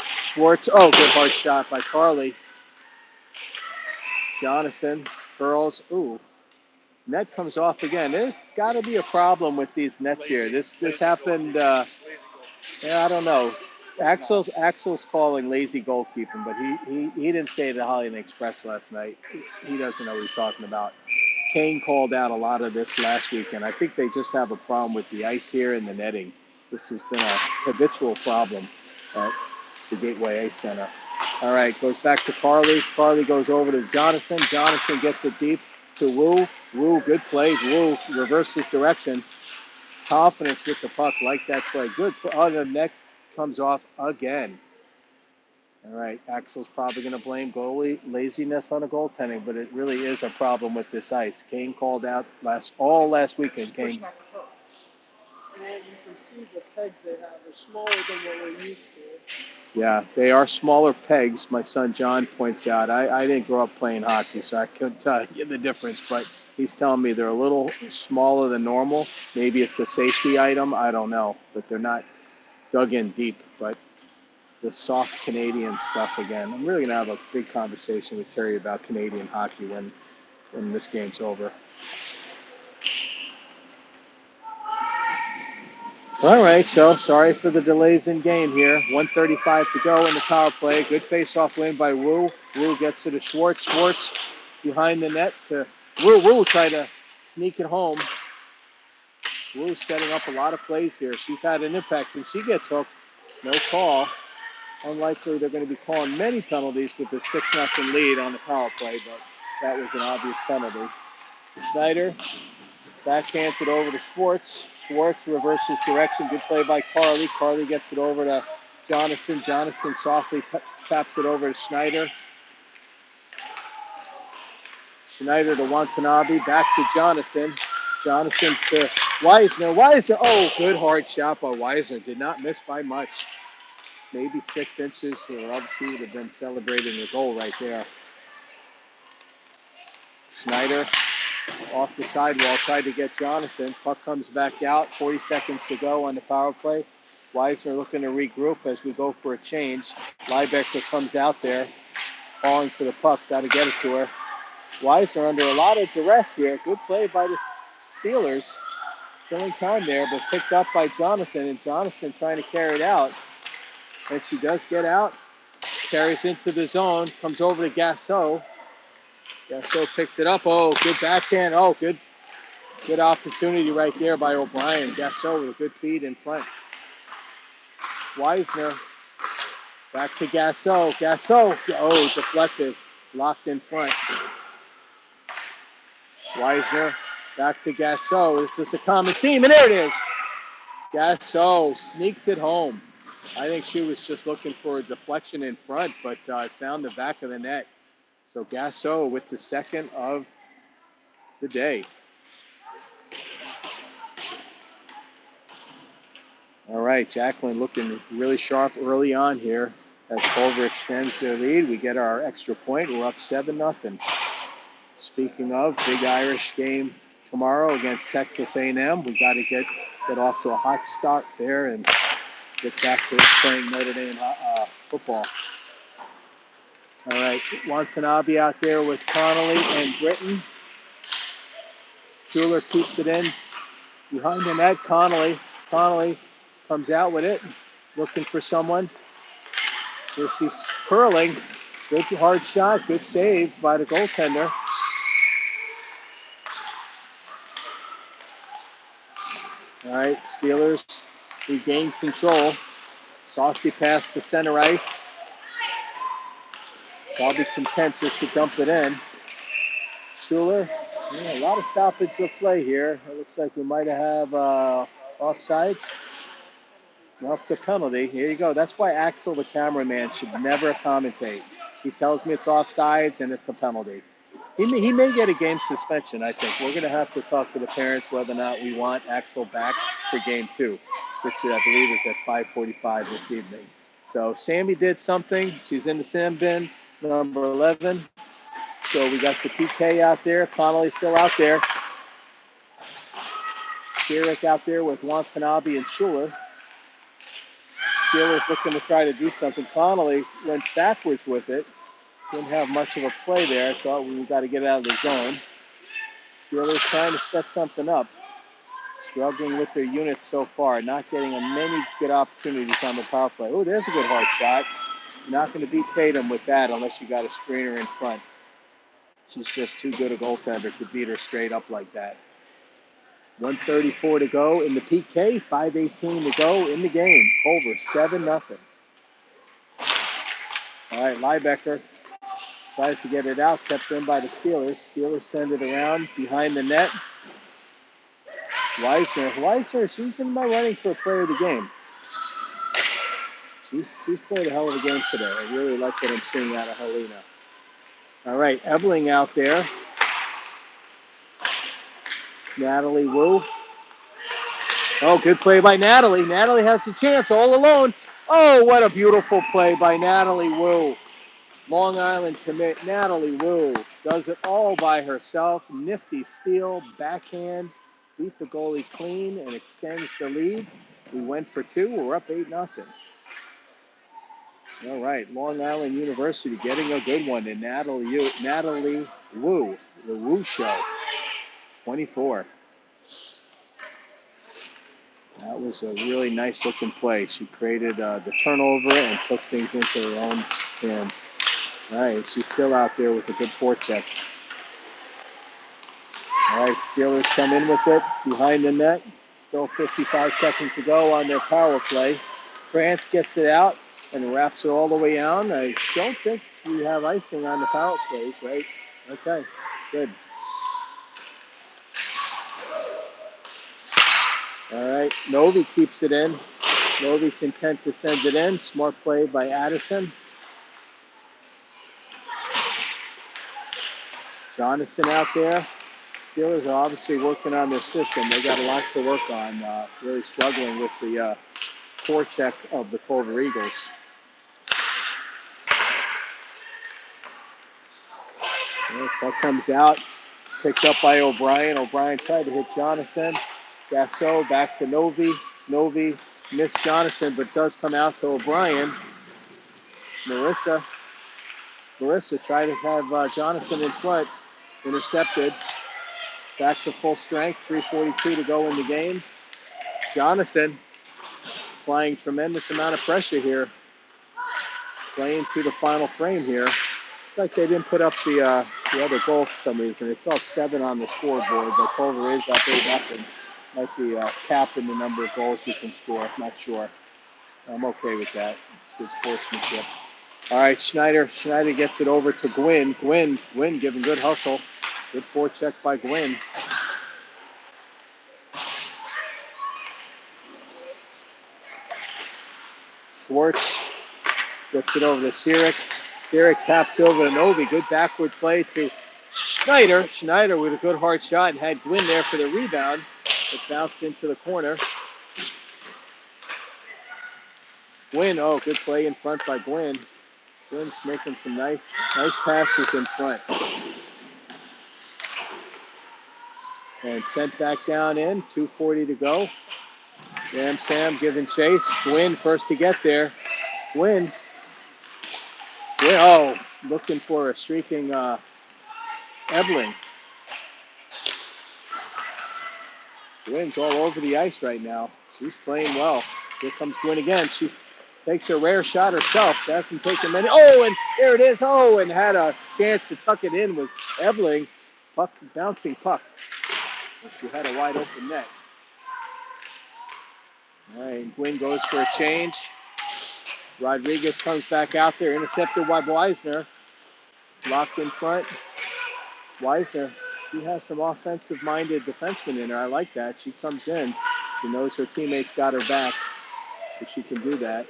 Schwartz, oh, good hard shot by Carly. Jonathan, curls, ooh. Net comes off again. There's got to be a problem with these nets here. This happened, I don't know. Axel's calling lazy goalkeeping, but he didn't say it at Holiday Express last night. He doesn't know what he's talking about. Kane called out a lot of this last weekend. I think they just have a problem with the ice here and the netting. This has been a habitual problem at the Gateway Ice Center. All right, goes back to Carly. Carly goes over to Jonathan. Jonathan gets it deep to Wu. Wu, good play. Wu reverses direction. Confidence with the puck, like that play. Good. Oh, the net comes off again. All right, Axel's probably going to blame goalie laziness on the goaltending, but it really is a problem with this ice. Kane called out all last weekend. Kane. And you can see the pegs they have are smaller than what we're used to. Yeah, they are smaller pegs, my son John points out. I didn't grow up playing hockey, so I couldn't tell you the difference, but he's telling me they're a little smaller than normal. Maybe it's a safety item, I don't know, but they're not dug in deep. But the soft Canadian stuff again. I'm really going to have a big conversation with Terry about Canadian hockey when this game's over. All right, so sorry for the delays in game here. 1:35 to go in the power play. Good face-off win by Wu. Wu gets it to Schwartz. Schwartz behind the net to Wu. Wu try to sneak it home. Wu setting up a lot of plays here. She's had an impact, and she gets hooked. No call. Unlikely they're going to be calling many penalties with the 6-0 lead on the power play, but that was an obvious penalty. Schneider backhands it over to Schwartz. Schwartz reverses direction. Good play by Carly. Carly gets it over to Jonathan. Jonathan softly taps it over to Schneider. Schneider to Watanabe. Back to Jonathan. Jonathan to Weisner. Weisner. Oh, good hard shot by Weisner. Did not miss by much. Maybe 6 inches or up. She would have been celebrating the goal right there. Schneider off the sidewall, tried to get Jonathan. Puck comes back out. 40 seconds to go on the power play. Weisner looking to regroup as we go for a change. Liebecker comes out there, falling for the puck. Got to get it to her. Weisner under a lot of duress here. Good play by the Steelers. Killing time there, but picked up by Jonathan. And Jonathan trying to carry it out. And she does get out. Carries into the zone. Comes over to Gasso. Gasso picks it up. Oh, good backhand. Oh, good opportunity right there by O'Brien. Gasso with a good feed in front. Wisner back to Gasso. Gasso. Oh, deflected. Locked in front. Wisner back to Gasso. This is a common theme, and there it is. Gasso sneaks it home. I think she was just looking for a deflection in front, but found the back of the net. So Gasso with the second of the day. All right, Jacqueline looking really sharp early on here. As Culver extends their lead, we get our extra point. We're up 7-0. Speaking of, big Irish game tomorrow against Texas A&M. We got to get off to a hot start there and get back to playing Notre Dame football. All right, Watanabe out there with Connolly and Britton. Schuler keeps it in behind the net. Connolly comes out with it, looking for someone. Here she's curling. Good hard shot, good save by the goaltender. All right, Steelers regain control. Saucy pass to center ice. Probably content just to dump it in. Schuler, a lot of stoppage of play here. It looks like we might have offsides. Up to penalty. Here you go. That's why Axel, the cameraman, should never commentate. He tells me it's offsides and it's a penalty. He may get a game suspension, I think. We're going to have to talk to the parents whether or not we want Axel back for game 2, which I believe is at 5:45 this evening. So Sammy did something. She's in the Sam bin, number 11. So we got the PK out there. Connolly's still out there. Sherrick out there with Watanabe and Schuler. Steelers looking to try to do something. Connolly went backwards with it. Didn't have much of a play there. Thought we got to get out of the zone. Steelers trying to set something up. Struggling with their unit so far. Not getting many good opportunities on the power play. Oh, there's a good hard shot. You're not going to beat Tatum with that unless you got a screener in front. She's just too good a goaltender to beat her straight up like that. 1:34 to go in the PK. 5:18 to go in the game. Over 7-0. All right, Liebecker tries to get it out. Kept in by the Steelers. Steelers send it around behind the net. Weisner, she's in my running for a player of the game. She's played a hell of a game today. I really like what I'm seeing out of Helena. All right, Ebeling out there. Natalie Wu. Oh, good play by Natalie. Natalie has a chance all alone. Oh, what a beautiful play by Natalie Wu. Long Island commit. Natalie Wu does it all by herself. Nifty steal, backhand, beat the goalie clean and extends the lead. We went for 2. We're up 8-0. All right, Long Island University getting a good one. And Natalie Wu, the Wu Show, 24. That was a really nice looking play. She created the turnover and took things into her own hands. All right, she's still out there with a good forecheck. All right, Steelers come in with it behind the net. Still 55 seconds to go on their power play. France gets it out and wraps it all the way down. I don't think we have icing on the power plays, right? Okay, good. All right, Novi keeps it in. Novi content to send it in. Smart play by Addison. Jonathan out there. Steelers are obviously working on their system. They got a lot to work on. Really struggling with the forecheck of the Culver Eagles. That comes out. It's picked up by O'Brien. O'Brien tried to hit Jonathan. Gasso back to Novi. Novi missed Jonathan, but does come out to O'Brien. Marissa tried to have Jonathan in front. Intercepted. Back to full strength. 3:42 to go in the game. Jonathan applying tremendous amount of pressure here. Playing to the final frame here. It's like they didn't put up the the other goal for some reason. They still have 7 on the scoreboard, but Culver is up 8-0. Might be capping the number of goals you can score. I'm not sure. I'm okay with that. It's good sportsmanship. All right, Schneider. Schneider gets it over to Gwynn. Gwynn giving good hustle. Good forecheck by Gwynn. Schwartz gets it over to Sirik. Sirik taps over to Novi. Good backward play to Schneider. Schneider with a good hard shot and had Gwynn there for the rebound. It bounced into the corner. Gwynn, oh, good play in front by Gwynn. Gwynn's making some nice passes in front. And sent back down in, 2:40 to go. Ram Sam giving chase. Gwynn first to get there. Gwynn, oh, looking for a streaking Ebling. Gwynn's all over the ice right now. She's playing well. Here comes Gwynn again. She takes a rare shot herself. Doesn't take a minute. Oh, and there it is. Oh, and had a chance to tuck it in was Ebling. Puck, bouncing puck. She had a wide open net. All right, Gwynn goes for a change. Rodriguez comes back out there, intercepted by Weisner. Locked in front. Weisner, she has some offensive-minded defensemen in her. I like that. She comes in. She knows her teammates got her back, so she can do that.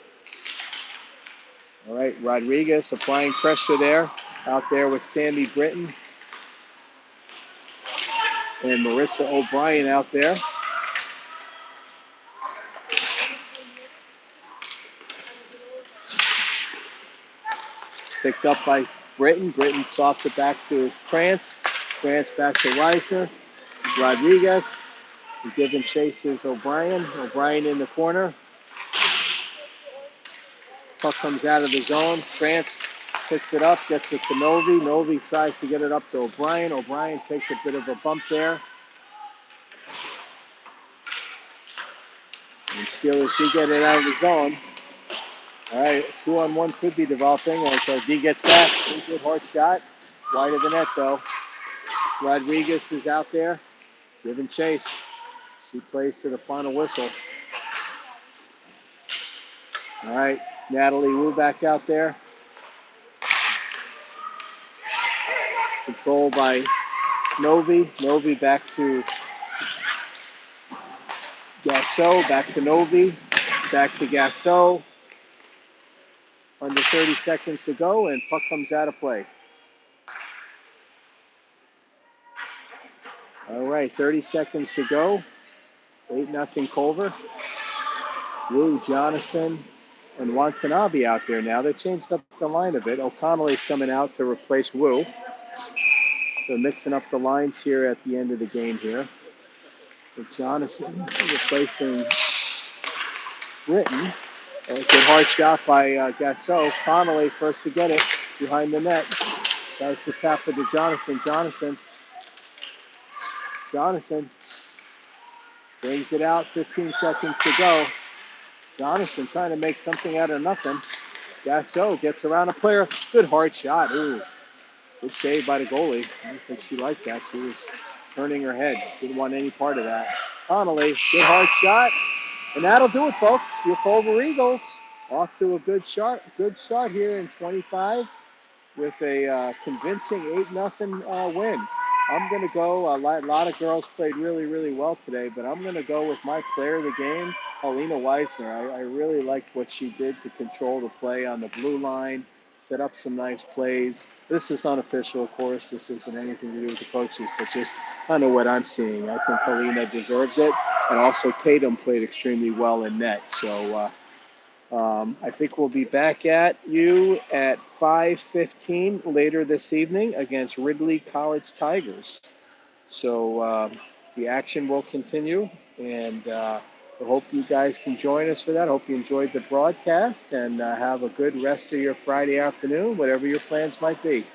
All right, Rodriguez applying pressure there. Out there with Sandy Britton. And Marissa O'Brien out there. Picked up by Britton. Britton softs it back to Krantz. Krantz back to Weisner. Rodriguez is giving chases O'Brien. O'Brien in the corner. Puck comes out of the zone. Krantz picks it up, gets it to Novi. Novi tries to get it up to O'Brien. O'Brien takes a bit of a bump there. And Steelers do get it out of the zone. All right, 2-on-1 could be developing. And so D gets back. Good hard shot. Wide of the net, though. Rodriguez is out there, giving chase. She plays to the final whistle. All right, Natalie Wu back out there. Controlled by Novi. Novi back to Gasso. Back to Novi. Back to Gasso. Under 30 seconds to go, and puck comes out of play. All right, 30 seconds to go. 8-0 Culver. Wu, Jonathan, and Watanabe out there now. They changed up the line a bit. O'Connelly's coming out to replace Wu. So mixing up the lines here at the end of the game here. With Jonathan replacing Britton. A good hard shot by Gasso. Connolly first to get it behind the net. Tries to tap it to Jonathan. Jonathan brings it out. 15 seconds to go. Jonathan trying to make something out of nothing. Gasso gets around a player. Good hard shot. Ooh. Good save by the goalie. I don't think she liked that. She was turning her head. Didn't want any part of that. Connolly, good hard shot. And that'll do it, folks. Your Culver Eagles off to a good start here in 25 with a convincing 8-0 win. I'm going to go. A lot of girls played really, really well today, but I'm going to go with my player of the game, Paulina Weisner. I really liked what she did to control the play on the blue line, set up some nice plays. This is unofficial, of course. This isn't anything to do with the coaches, but just kind of what I'm seeing. I think Paulina deserves it. And also Tatum played extremely well in net. So I think we'll be back at you at 5:15 later this evening against Ridley College Tigers. So the action will continue, and I hope you guys can join us for that. I hope you enjoyed the broadcast, and have a good rest of your Friday afternoon, whatever your plans might be.